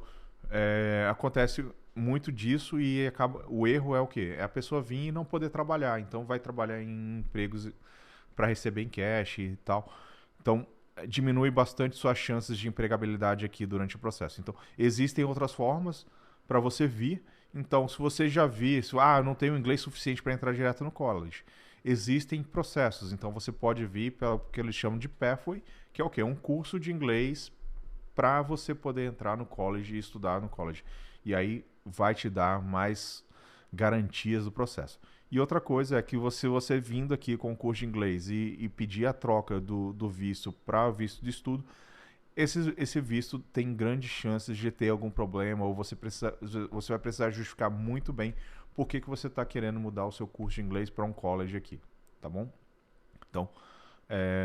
acontece muito disso e o erro é o quê? É a pessoa vir e não poder trabalhar. Então, vai trabalhar em empregos para receber em cash e tal. Então, diminui bastante suas chances de empregabilidade aqui durante o processo. Então, existem outras formas para você vir. Então, se você já viu, eu não tenho inglês suficiente para entrar direto no college, existem processos. Então, você pode vir pelo que eles chamam de Pathway, que é o quê? Um curso de inglês para você poder entrar no college e estudar no college. E aí vai te dar mais garantias do processo. E outra coisa é que você vindo aqui com o curso de inglês e pedir a troca do visto para visto de estudo, esse visto tem grandes chances de ter algum problema, ou você vai precisar justificar muito bem por que você está querendo mudar o seu curso de inglês para um college aqui, tá bom? Então,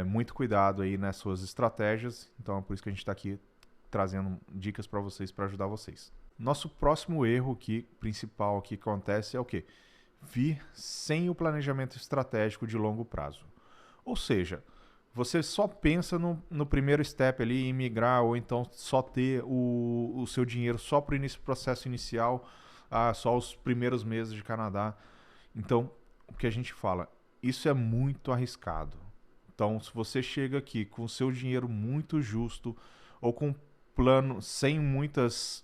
muito cuidado aí nas suas estratégias. Então, é por isso que a gente está aqui trazendo dicas para vocês, para ajudar vocês. Nosso próximo erro principal que acontece é o quê? Vir sem o planejamento estratégico de longo prazo. Ou seja, você só pensa no primeiro step ali, em migrar, ou então só ter o seu dinheiro só para o processo inicial, só os primeiros meses de Canadá. Então, o que a gente fala, isso é muito arriscado. Então, se você chega aqui com o seu dinheiro muito justo, ou com plano sem muitos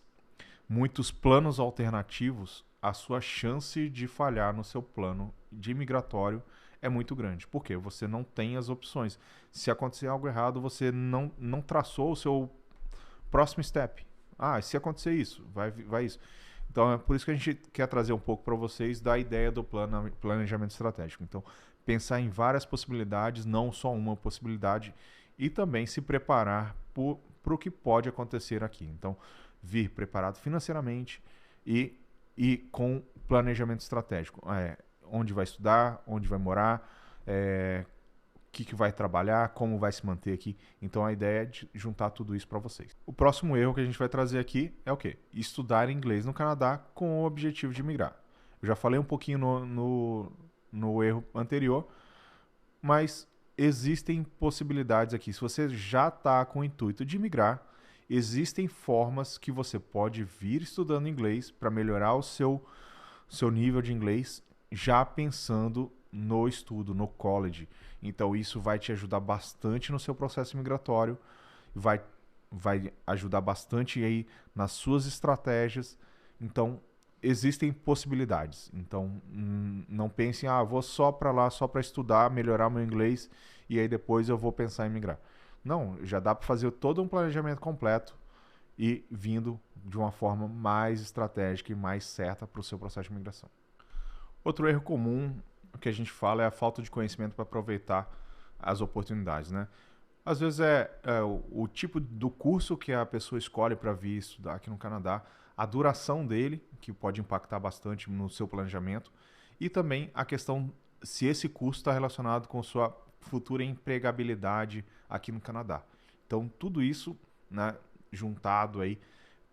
planos alternativos, a sua chance de falhar no seu plano de imigratório é muito grande. Por quê? Você não tem as opções. Se acontecer algo errado, você não traçou o seu próximo step. Se acontecer isso, vai isso. Então, é por isso que a gente quer trazer um pouco para vocês da ideia do planejamento estratégico. Então, pensar em várias possibilidades, não só uma possibilidade, e também se preparar para o que pode acontecer aqui. Então, vir preparado financeiramente e com planejamento estratégico. Onde vai estudar, onde vai morar, que vai trabalhar, como vai se manter aqui. Então a ideia é de juntar tudo isso para vocês. O próximo erro que a gente vai trazer aqui é o quê? Estudar inglês no Canadá com o objetivo de migrar. Eu já falei um pouquinho no erro anterior, mas existem possibilidades aqui. Se você já está com o intuito de migrar, existem formas que você pode vir estudando inglês para melhorar o seu nível de inglês, já pensando no estudo, no college. Então isso vai te ajudar bastante no seu processo migratório, vai ajudar bastante aí nas suas estratégias. Então existem possibilidades. Então não pensem, vou só para lá, só para estudar, melhorar meu inglês e aí depois eu vou pensar em migrar. Não, já dá para fazer todo um planejamento completo e vindo de uma forma mais estratégica e mais certa para o seu processo de migração. Outro erro comum que a gente fala é a falta de conhecimento para aproveitar as oportunidades, né? Às vezes o tipo do curso que a pessoa escolhe para vir estudar aqui no Canadá, a duração dele, que pode impactar bastante no seu planejamento, e também a questão se esse curso está relacionado com sua futura empregabilidade aqui no Canadá. Então, tudo isso, né, juntado aí,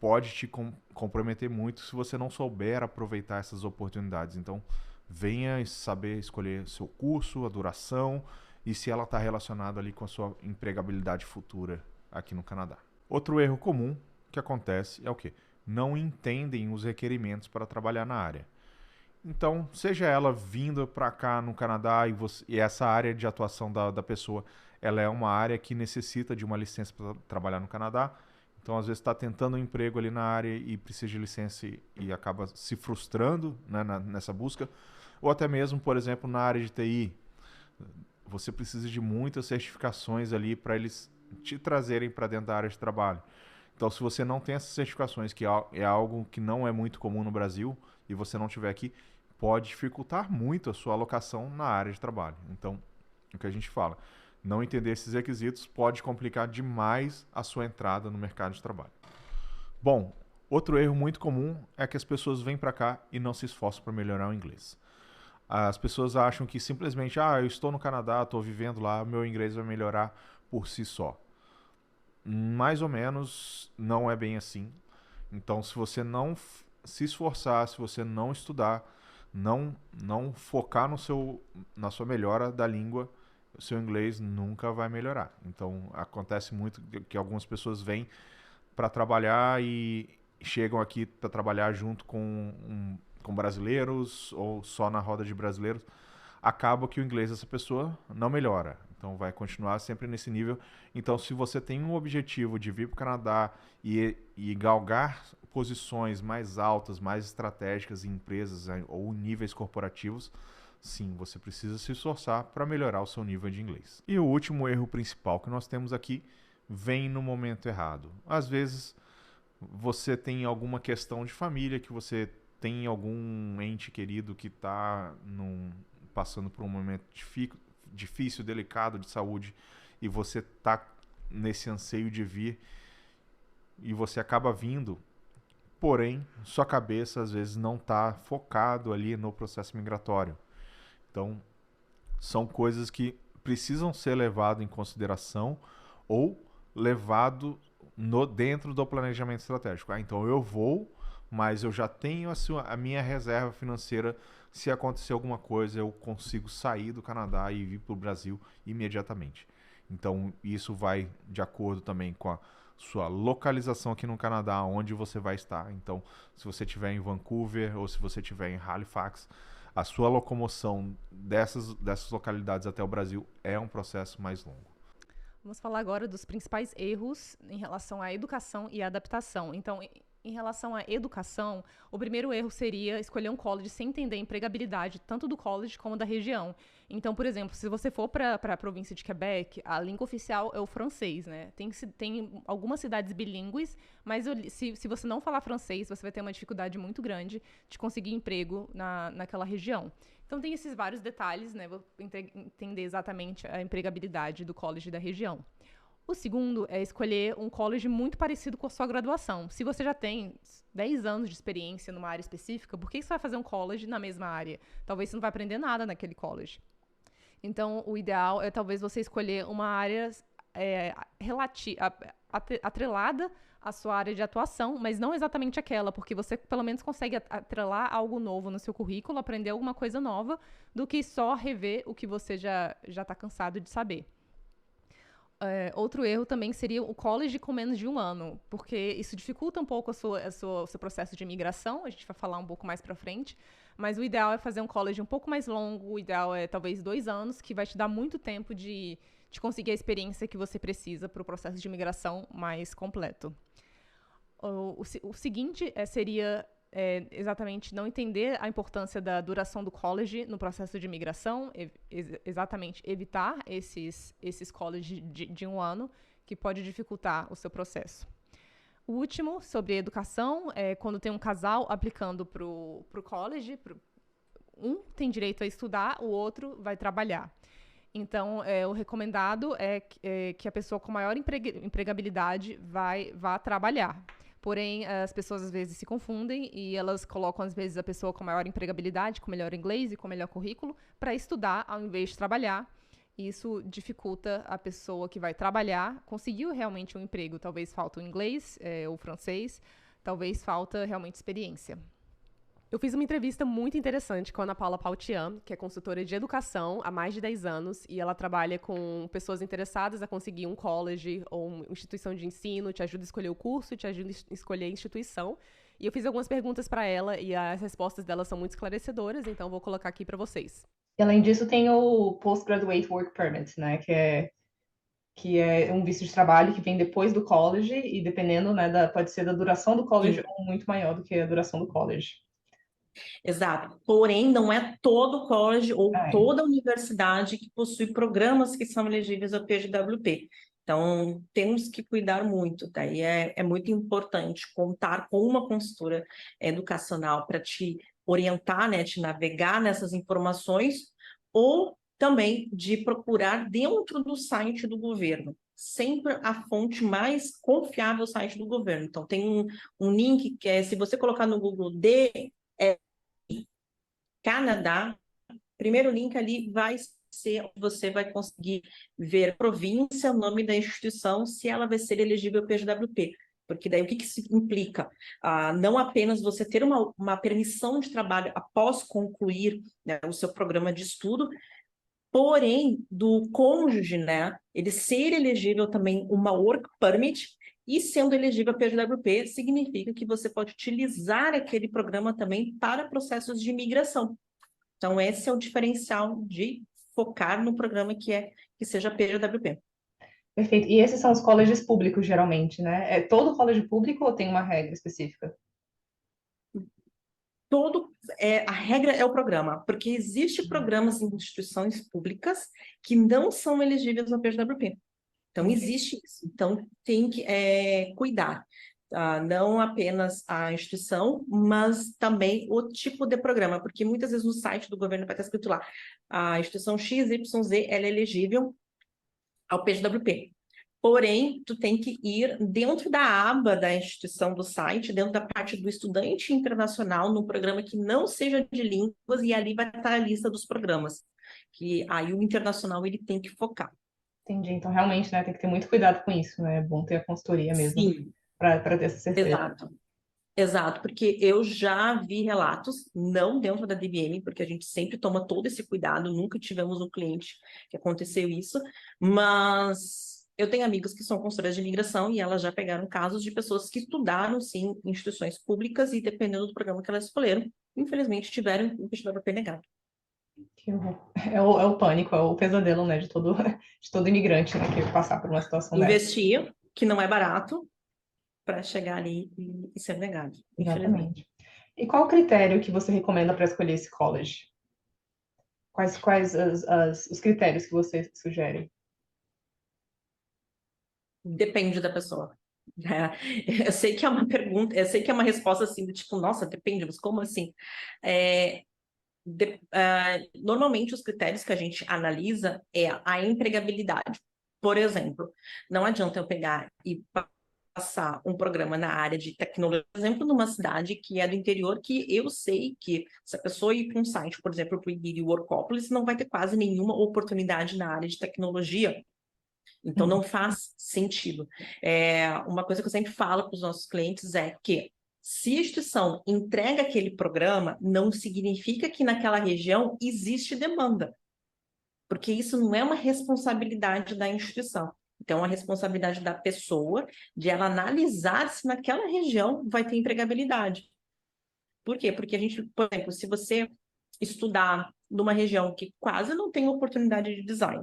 pode te comprometer muito se você não souber aproveitar essas oportunidades. Então, venha saber escolher seu curso, a duração e se ela está relacionada ali com a sua empregabilidade futura aqui no Canadá. Outro erro comum que acontece é o quê? Não entendem os requerimentos para trabalhar na área. Então, seja ela vindo para cá no Canadá e essa área de atuação da pessoa, ela é uma área que necessita de uma licença para trabalhar no Canadá. Então, às vezes, está tentando um emprego ali na área e precisa de licença e acaba se frustrando, né, nessa busca. Ou até mesmo, por exemplo, na área de TI, você precisa de muitas certificações ali para eles te trazerem para dentro da área de trabalho. Então, se você não tem essas certificações, que é algo que não é muito comum no Brasil, e você não tiver aqui, pode dificultar muito a sua alocação na área de trabalho. Então, o que a gente fala, não entender esses requisitos pode complicar demais a sua entrada no mercado de trabalho. Bom, outro erro muito comum é que as pessoas vêm para cá e não se esforçam para melhorar o inglês. As pessoas acham que simplesmente, eu estou no Canadá, estou vivendo lá, meu inglês vai melhorar por si só. Mais ou menos não é bem assim. Então, se você não se esforçar, se você não estudar, não focar na sua melhora da língua, o seu inglês nunca vai melhorar. Então, acontece muito que algumas pessoas vêm para trabalhar e chegam aqui para trabalhar junto com brasileiros ou só na roda de brasileiros. Acaba que o inglês dessa pessoa não melhora. Então, vai continuar sempre nesse nível. Então, se você tem um objetivo de vir para o Canadá e galgar posições mais altas, mais estratégicas em empresas ou níveis corporativos, sim, você precisa se esforçar para melhorar o seu nível de inglês. E o último erro principal que nós temos aqui vem no momento errado. Às vezes, você tem alguma questão de família, que você tem algum ente querido que está passando por um momento difícil, delicado de saúde, e você está nesse anseio de vir, e você acaba vindo, porém, sua cabeça às vezes não está focado ali no processo migratório. Então, são coisas que precisam ser levadas em consideração ou levado dentro do planejamento estratégico. Então, eu vou, mas eu já tenho a minha reserva financeira. Se acontecer alguma coisa, eu consigo sair do Canadá e vir para o Brasil imediatamente. Então, isso vai de acordo também com a sua localização aqui no Canadá, onde você vai estar. Então, se você estiver em Vancouver ou se você estiver em Halifax, a sua locomoção dessas localidades até o Brasil é um processo mais longo. Vamos falar agora dos principais erros em relação à educação e à adaptação. Então, em relação à educação, o primeiro erro seria escolher um college sem entender a empregabilidade tanto do college como da região. Então, por exemplo, se você for para a província de Quebec, a língua oficial é o francês, né? Tem algumas cidades bilíngues, mas se você não falar francês, você vai ter uma dificuldade muito grande de conseguir emprego naquela região. Então, tem esses vários detalhes, né? Vou entender exatamente a empregabilidade do college da região. O segundo é escolher um college muito parecido com a sua graduação. Se você já tem 10 anos de experiência numa área específica, por que você vai fazer um college na mesma área? Talvez você não vai aprender nada naquele college. Então, o ideal é talvez você escolher uma área atrelada à sua área de atuação, mas não exatamente aquela, porque você pelo menos consegue atrelar algo novo no seu currículo, aprender alguma coisa nova, do que só rever o que você já está cansado de saber. Outro erro também seria o college com menos de 1 ano, porque isso dificulta um pouco o seu processo de imigração, a gente vai falar um pouco mais para frente, mas o ideal é fazer um college um pouco mais longo, o ideal é talvez 2 anos, que vai te dar muito tempo de conseguir a experiência que você precisa para o processo de imigração mais completo. O seguinte seria exatamente não entender a importância da duração do college no processo de imigração, exatamente evitar esses colleges de 1 ano, que pode dificultar o seu processo. O último, sobre educação, é quando tem um casal aplicando para o college, um tem direito a estudar, o outro vai trabalhar. Então, o recomendado é que a pessoa com maior empregabilidade vá trabalhar. Porém, as pessoas às vezes se confundem e elas colocam, às vezes, a pessoa com maior empregabilidade, com melhor inglês e com melhor currículo, para estudar ao invés de trabalhar. Isso dificulta a pessoa que vai trabalhar, conseguiu realmente um emprego. Talvez falta o inglês ou francês, talvez falta realmente experiência. Eu fiz uma entrevista muito interessante com a Ana Paula Pautian, que é consultora de educação há mais de 10 anos, e ela trabalha com pessoas interessadas a conseguir um college ou uma instituição de ensino, te ajuda a escolher o curso, te ajuda a escolher a instituição. E eu fiz algumas perguntas para ela, e as respostas dela são muito esclarecedoras, então vou colocar aqui para vocês. E além disso, tem o Postgraduate Work Permit, né, que é um visto de trabalho que vem depois do college, e dependendo, né, pode ser da duração do college ou muito maior do que a duração do college. Exato. Porém, não é todo college ou toda universidade que possui programas que são elegíveis ao PGWP. Então, temos que cuidar muito, tá? E é muito importante contar com uma consultora educacional para te orientar, né, te navegar nessas informações, ou também de procurar dentro do site do governo. Sempre a fonte mais confiável é o site do governo. Então, tem um link que se você colocar no Google Canadá, primeiro link ali vai ser, você vai conseguir ver a província, o nome da instituição, se ela vai ser elegível ao PGWP. Porque daí o que isso implica? Não apenas você ter uma permissão de trabalho após concluir, né, o seu programa de estudo, porém, do cônjuge, né, ele ser elegível também uma work permit, e sendo elegível a PGWP, significa que você pode utilizar aquele programa também para processos de imigração. Então, esse é o diferencial de focar no programa que seja PGWP. Perfeito. E esses são os colleges públicos, geralmente, né? É todo colégio público ou tem uma regra específica? A regra é o programa, porque existem programas em instituições públicas que não são elegíveis ao PGWP. Então, existe isso. Então, tem que cuidar. Não apenas a instituição, mas também o tipo de programa, porque muitas vezes no site do governo vai estar escrito lá, a instituição XYZ ela é elegível ao PGWP. Porém, tu tem que ir dentro da aba da instituição do site, dentro da parte do estudante internacional, num programa que não seja de línguas, e ali vai estar a lista dos programas, que aí o internacional ele tem que focar. Entendi. Então, realmente, né, tem que ter muito cuidado com isso, né? É bom ter a consultoria mesmo. Sim. Para ter essa certeza. Exato, porque eu já vi relatos, não dentro da DBM, porque a gente sempre toma todo esse cuidado, nunca tivemos um cliente que aconteceu isso, mas eu tenho amigos que são consultoras de imigração e elas já pegaram casos de pessoas que estudaram, sim, em instituições públicas e, dependendo do programa que elas escolheram, infelizmente tiveram o PGWP negado. É o pânico, é o pesadelo, né, de todo imigrante, né, que passar por uma situação dessa. Investir, que não é barato, para chegar ali e ser negado. Exatamente. E qual o critério que você recomenda para escolher esse college? Quais os critérios que você sugere? Depende da pessoa. Eu sei que é uma pergunta, eu sei que é uma resposta assim, do tipo, nossa, depende, mas como assim? Normalmente, os critérios que a gente analisa é a empregabilidade. Por exemplo, não adianta eu pegar e passar um programa na área de tecnologia, por exemplo, numa cidade que é do interior, que eu sei que se a pessoa ir para um site, por exemplo, para o IBIRI Workopolis, não vai ter quase nenhuma oportunidade na área de tecnologia. Então, não faz sentido. Uma coisa que eu sempre falo para os nossos clientes é que se a instituição entrega aquele programa, não significa que naquela região existe demanda, porque isso não é uma responsabilidade da instituição. Então, é uma responsabilidade da pessoa de ela analisar se naquela região vai ter empregabilidade. Por quê? Porque a gente, por exemplo, se você estudar numa região que quase não tem oportunidade de design,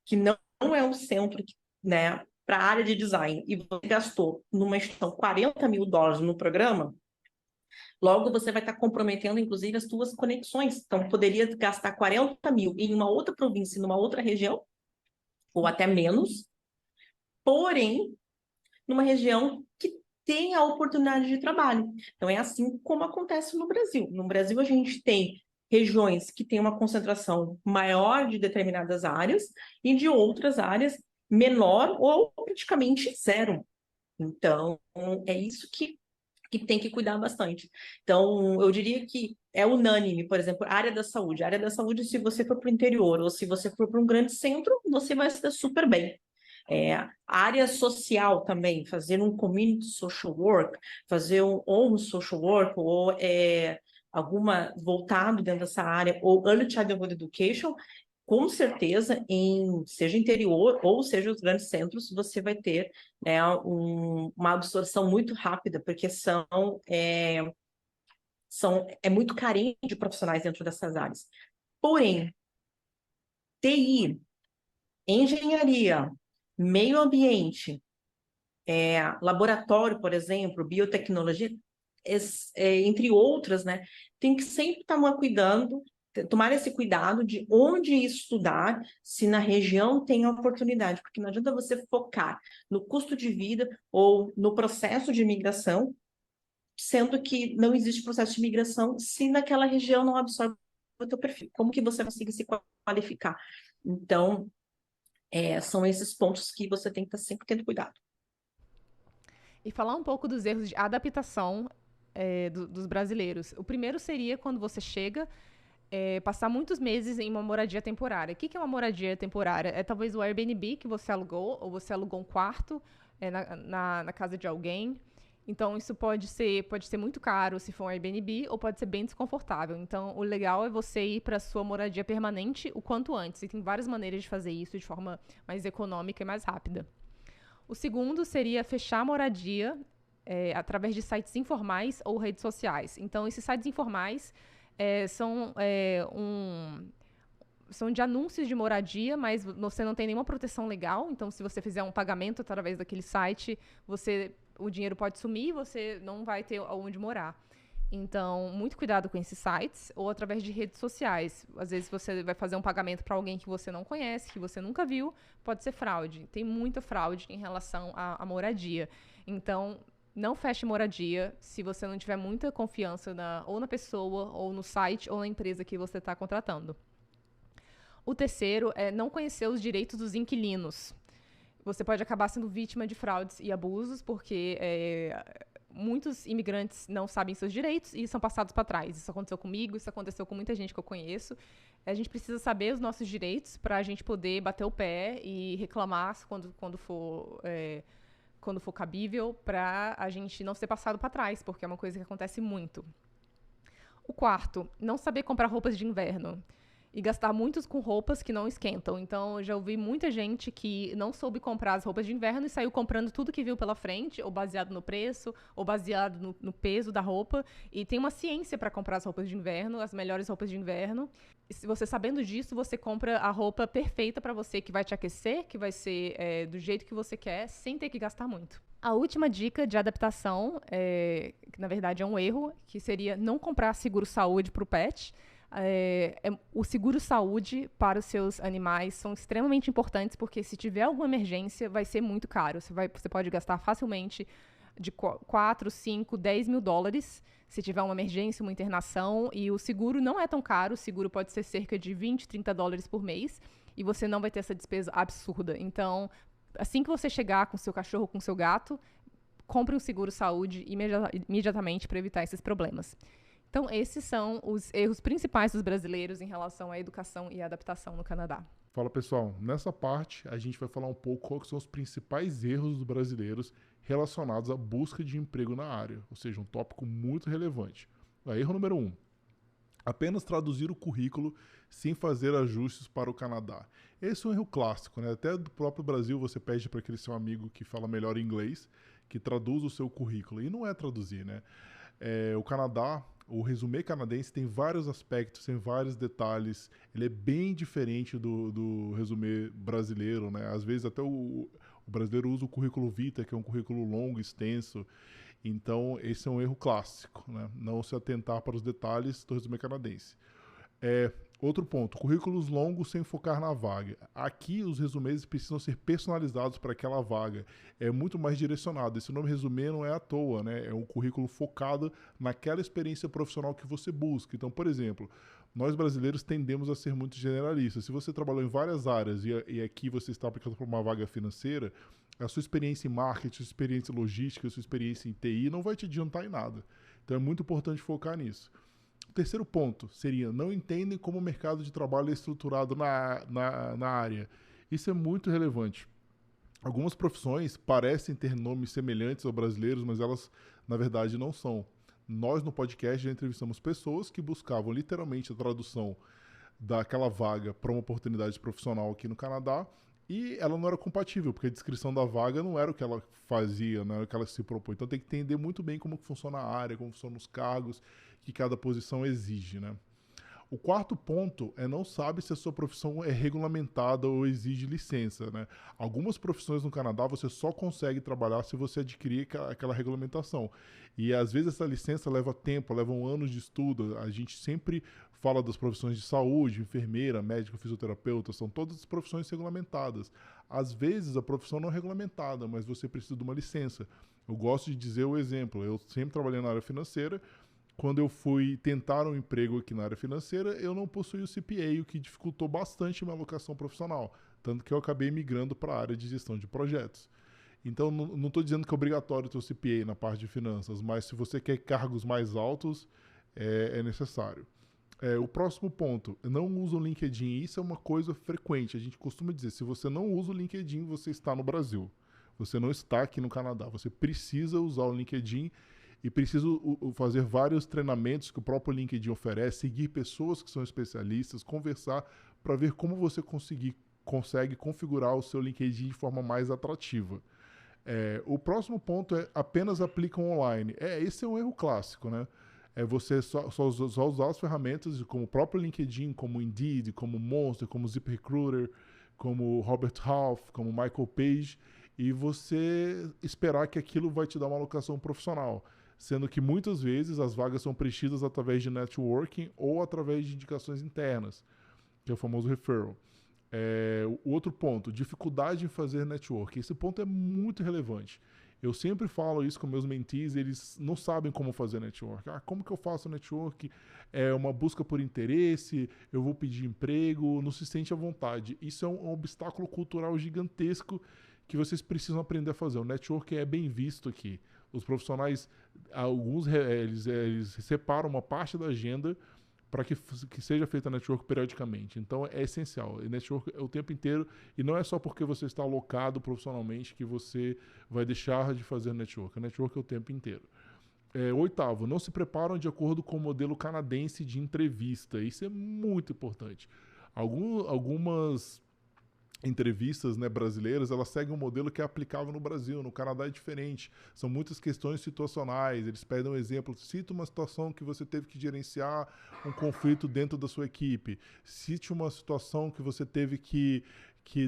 que não é um centro, né, para a área de design, e você gastou numa instituição $40 mil no programa, logo você vai estar comprometendo, inclusive, as suas conexões. Então, poderia gastar 40 mil em uma outra província, numa outra região, ou até menos, porém, numa região que tem a oportunidade de trabalho. Então, é assim como acontece no Brasil. No Brasil, a gente tem regiões que têm uma concentração maior de determinadas áreas e de outras áreas menor ou praticamente zero. Então, é isso que tem que cuidar bastante. Então, eu diria que é unânime, por exemplo, a área da saúde. A área da saúde, se você for para o interior ou se você for para um grande centro, você vai se dar super bem. A área social também, fazer um community social work, fazer um home social work, ou alguma voltado dentro dessa área, ou early childhood education, com certeza, seja interior ou seja os grandes centros, você vai ter, né, uma absorção muito rápida, porque é muito carente de profissionais dentro dessas áreas. Porém, TI, engenharia, meio ambiente, laboratório, por exemplo, biotecnologia, entre outras, né, tem que sempre estar cuidando, tomar esse cuidado de onde estudar, se na região tem a oportunidade, porque não adianta você focar no custo de vida ou no processo de imigração, sendo que não existe processo de imigração se naquela região não absorve o teu perfil. Como que você consegue se qualificar? Então, são esses pontos que você tem que estar sempre tendo cuidado. E falar um pouco dos erros de adaptação dos brasileiros. O primeiro seria quando você chega, passar muitos meses em uma moradia temporária. O que é uma moradia temporária? É talvez o Airbnb que você alugou, ou você alugou um quarto na casa de alguém. Então, isso pode ser muito caro se for um Airbnb, ou pode ser bem desconfortável. Então, o legal é você ir para a sua moradia permanente o quanto antes. E tem várias maneiras de fazer isso de forma mais econômica e mais rápida. O segundo seria fechar a moradia através de sites informais ou redes sociais. Então, esses sites informais são de anúncios de moradia, mas você não tem nenhuma proteção legal. Então, se você fizer um pagamento através daquele site, o dinheiro pode sumir e você não vai ter onde morar. Então, muito cuidado com esses sites, ou através de redes sociais. Às vezes você vai fazer um pagamento para alguém que você não conhece, que você nunca viu, pode ser fraude. Tem muita fraude em relação à moradia. Então, não feche moradia se você não tiver muita confiança ou na pessoa, ou no site, ou na empresa que você está contratando. O terceiro é não conhecer os direitos dos inquilinos. Você pode acabar sendo vítima de fraudes e abusos, porque muitos imigrantes não sabem seus direitos e são passados para trás. Isso aconteceu comigo, isso aconteceu com muita gente que eu conheço. A gente precisa saber os nossos direitos para a gente poder bater o pé e reclamar quando for cabível, para a gente não ser passado para trás, porque é uma coisa que acontece muito. O quarto, não saber comprar roupas de inverno. E gastar muitos com roupas que não esquentam. Então, eu já ouvi muita gente que não soube comprar as roupas de inverno e saiu comprando tudo que viu pela frente, ou baseado no preço, ou baseado no peso da roupa. E tem uma ciência para comprar as roupas de inverno, as melhores roupas de inverno. E se você sabendo disso, você compra a roupa perfeita para você, que vai te aquecer, que vai ser do jeito que você quer, sem ter que gastar muito. A última dica de adaptação, que na verdade é um erro, que seria não comprar seguro-saúde para o pet. O seguro-saúde para os seus animais são extremamente importantes, porque se tiver alguma emergência, vai ser muito caro. Você pode gastar facilmente de 4, 5, 10 mil dólares se tiver uma emergência, uma internação, e o seguro não é tão caro. O seguro pode ser cerca de 20, 30 dólares por mês, e você não vai ter essa despesa absurda. Então, assim que você chegar com seu cachorro, com seu gato, compre um seguro saúde imediatamente para evitar esses problemas. Então, esses são os erros principais dos brasileiros em relação à educação e adaptação no Canadá. Fala pessoal, nessa parte a gente vai falar um pouco quais são os principais erros dos brasileiros relacionados à busca de emprego na área, ou seja, um tópico muito relevante. Erro número 1. Apenas traduzir o currículo sem fazer ajustes para o Canadá. Esse é um erro clássico, né? Até do próprio Brasil você pede para aquele seu amigo que fala melhor inglês que traduza o seu currículo. E não é traduzir, né? O Canadá, o resumê canadense tem vários aspectos, tem vários detalhes. Ele é bem diferente do resumê brasileiro, né? Às vezes até o brasileiro usa o currículo vitae, que é um currículo longo, extenso. Então, esse é um erro clássico, né? Não se atentar para os detalhes do resumê canadense. Outro ponto, currículos longos sem focar na vaga. Aqui, os resumês precisam ser personalizados para aquela vaga. É muito mais direcionado. Esse nome resumê não é à toa, né? É um currículo focado naquela experiência profissional que você busca. Então, por exemplo, nós brasileiros tendemos a ser muito generalistas. Se você trabalhou em várias áreas e aqui você está aplicando para uma vaga financeira, a sua experiência em marketing, a sua experiência em logística, a sua experiência em TI não vai te adiantar em nada. Então, é muito importante focar nisso. O terceiro ponto seria, não entendem como o mercado de trabalho é estruturado na área. Isso é muito relevante. Algumas profissões parecem ter nomes semelhantes aos brasileiros, mas elas, na verdade, não são. Nós, no podcast, já entrevistamos pessoas que buscavam literalmente a tradução daquela vaga para uma oportunidade profissional aqui no Canadá e ela não era compatível, porque a descrição da vaga não era o que ela fazia, não era o que ela se propôs. Então tem que entender muito bem como funciona a área, como funcionam os cargos que cada posição exige, né? O quarto ponto é não sabe se a sua profissão é regulamentada ou exige licença, né? Algumas profissões no Canadá você só consegue trabalhar se você adquirir aquela regulamentação. E às vezes essa licença leva tempo, levam anos de estudo. A gente sempre fala das profissões de saúde, enfermeira, médico, fisioterapeuta, são todas profissões regulamentadas. Às vezes a profissão não é regulamentada, mas você precisa de uma licença. Eu gosto de dizer o exemplo, eu sempre trabalhei na área financeira. Quando eu fui tentar um emprego aqui na área financeira, eu não possuía o CPA, o que dificultou bastante a minha alocação profissional. Tanto que eu acabei migrando para a área de gestão de projetos. Então, não estou dizendo que é obrigatório ter o CPA na parte de finanças, mas se você quer cargos mais altos, é necessário. O próximo ponto, não usa o LinkedIn. Isso é uma coisa frequente. A gente costuma dizer, se você não usa o LinkedIn, você está no Brasil. Você não está aqui no Canadá. Você precisa usar o LinkedIn e preciso fazer vários treinamentos que o próprio LinkedIn oferece, seguir pessoas que são especialistas, conversar para ver como você consegue configurar o seu LinkedIn de forma mais atrativa. O próximo ponto é apenas aplicam online. Esse é um erro clássico, né? Você só usar as ferramentas como o próprio LinkedIn, como Indeed, como Monster, como ZipRecruiter, como Robert Half, como Michael Page, e você esperar que aquilo vai te dar uma alocação profissional. Sendo que muitas vezes as vagas são preenchidas através de networking ou através de indicações internas, que é o famoso referral. O outro ponto, dificuldade em fazer networking. Esse ponto é muito relevante. Eu sempre falo isso com meus mentees, eles não sabem como fazer network. Como que eu faço network? É uma busca por interesse, eu vou pedir emprego, não se sente à vontade. Isso é um obstáculo cultural gigantesco que vocês precisam aprender a fazer. O network é bem visto aqui. Os profissionais, alguns eles separam uma parte da agenda para que seja feita network periodicamente. Então é essencial. E network é o tempo inteiro, e não é só porque você está alocado profissionalmente que você vai deixar de fazer network. O network é o tempo inteiro. Oitavo, não se preparam de acordo com o modelo canadense de entrevista. Isso é muito importante. Algumas entrevistas, né, brasileiras, elas seguem um modelo que é aplicável no Brasil. No Canadá é diferente. São muitas questões situacionais. Eles pedem um exemplo. Cite uma situação que você teve que gerenciar um conflito dentro da sua equipe. Cite uma situação que você teve que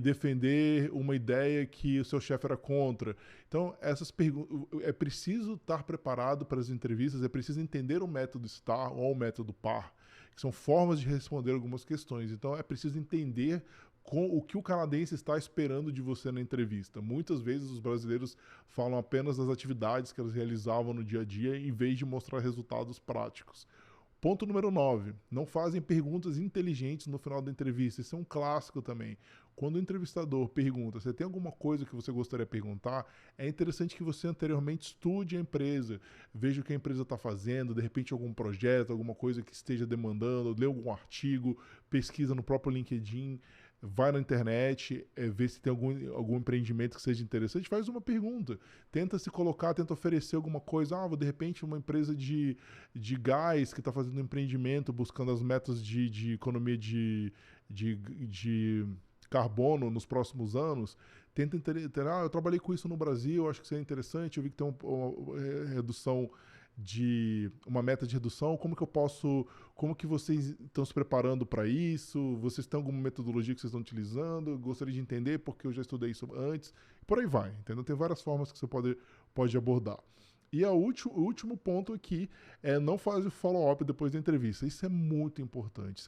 defender uma ideia que o seu chefe era contra. Então, essas perguntas, é preciso estar preparado para as entrevistas, é preciso entender o método STAR ou o método PAR, que são formas de responder algumas questões. Então, é preciso entender o que o canadense está esperando de você na entrevista. Muitas vezes os brasileiros falam apenas das atividades que eles realizavam no dia a dia, em vez de mostrar resultados práticos. Ponto número 9. Não fazem perguntas inteligentes no final da entrevista. Isso é um clássico também. Quando o entrevistador pergunta, você tem alguma coisa que você gostaria de perguntar, é interessante que você anteriormente estude a empresa, veja o que a empresa está fazendo, de repente algum projeto, alguma coisa que esteja demandando, lê algum artigo, pesquisa no próprio LinkedIn, vai na internet, vê se tem algum empreendimento que seja interessante, faz uma pergunta. Tenta se colocar, tenta oferecer alguma coisa. De repente uma empresa de gás que está fazendo um empreendimento, buscando as metas de economia de carbono nos próximos anos, tenta entender, eu trabalhei com isso no Brasil, acho que isso é interessante, eu vi que tem uma redução uma meta de redução, como que vocês estão se preparando para isso, vocês têm alguma metodologia que vocês estão utilizando, eu gostaria de entender porque eu já estudei isso antes, por aí vai, entendeu? Tem várias formas que você pode abordar. E o último ponto aqui é não fazer follow-up depois da entrevista. Isso é muito importante,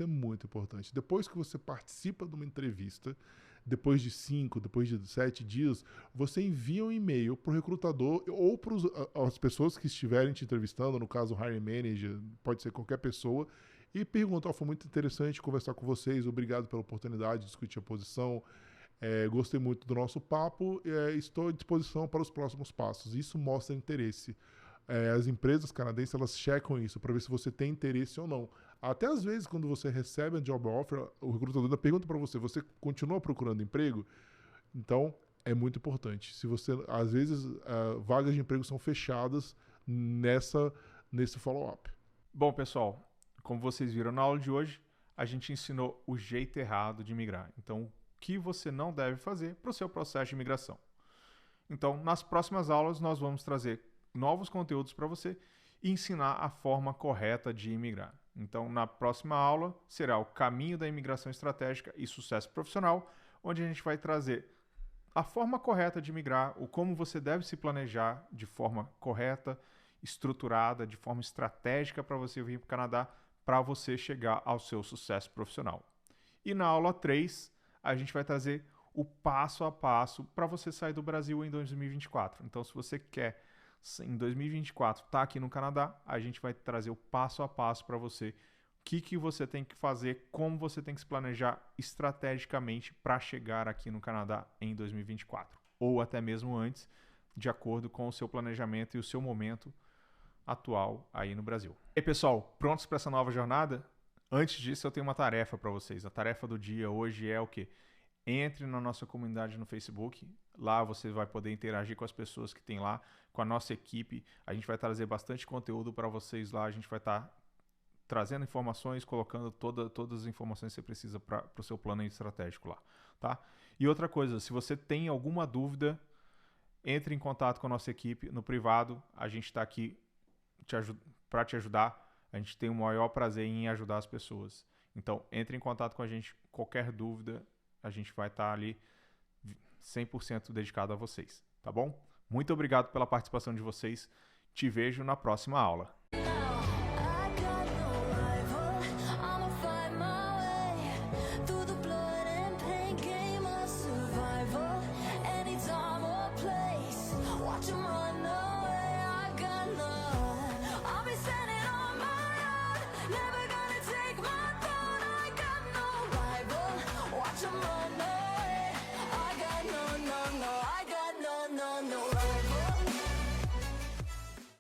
Depois que você participa de uma entrevista, depois de 5, depois de 7 dias, você envia um e-mail para o recrutador ou para as pessoas que estiverem te entrevistando, no caso o hiring manager, pode ser qualquer pessoa, e pergunta, foi muito interessante conversar com vocês, obrigado pela oportunidade de discutir a posição, gostei muito do nosso papo, estou à disposição para os próximos passos. Isso mostra interesse. As empresas canadenses, elas checam isso para ver se você tem interesse ou não. Até às vezes, quando você recebe a job offer, o recrutador pergunta para você continua procurando emprego? Então, é muito importante. Às vezes, vagas de emprego são fechadas nesse follow-up. Bom, pessoal, como vocês viram na aula de hoje, a gente ensinou o jeito errado de migrar. Então, o que você não deve fazer para o seu processo de migração. Então, nas próximas aulas, nós vamos trazer novos conteúdos para você e ensinar a forma correta de imigrar. Então, na próxima aula, será o caminho da imigração estratégica e sucesso profissional, onde a gente vai trazer a forma correta de migrar, o como você deve se planejar de forma correta, estruturada, de forma estratégica para você vir para o Canadá, para você chegar ao seu sucesso profissional. E na aula 3, a gente vai trazer o passo a passo para você sair do Brasil em 2024. Então, se você quer, em 2024, estar aqui no Canadá, a gente vai trazer o passo a passo para você. O que você tem que fazer, como você tem que se planejar estrategicamente para chegar aqui no Canadá em 2024. Ou até mesmo antes, de acordo com o seu planejamento e o seu momento atual aí no Brasil. E aí, pessoal, prontos para essa nova jornada? Antes disso, eu tenho uma tarefa para vocês. A tarefa do dia hoje é o quê? Entre na nossa comunidade no Facebook. Lá você vai poder interagir com as pessoas que tem lá, com a nossa equipe. A gente vai trazer bastante conteúdo para vocês lá. A gente vai estar trazendo informações, colocando todas as informações que você precisa para o seu plano estratégico lá. Tá? E outra coisa, se você tem alguma dúvida, entre em contato com a nossa equipe no privado. A gente está aqui para te ajudar. A gente tem o maior prazer em ajudar as pessoas. Então, entre em contato com a gente. Qualquer dúvida, a gente vai estar ali 100% dedicado a vocês. Tá bom? Muito obrigado pela participação de vocês. Te vejo na próxima aula.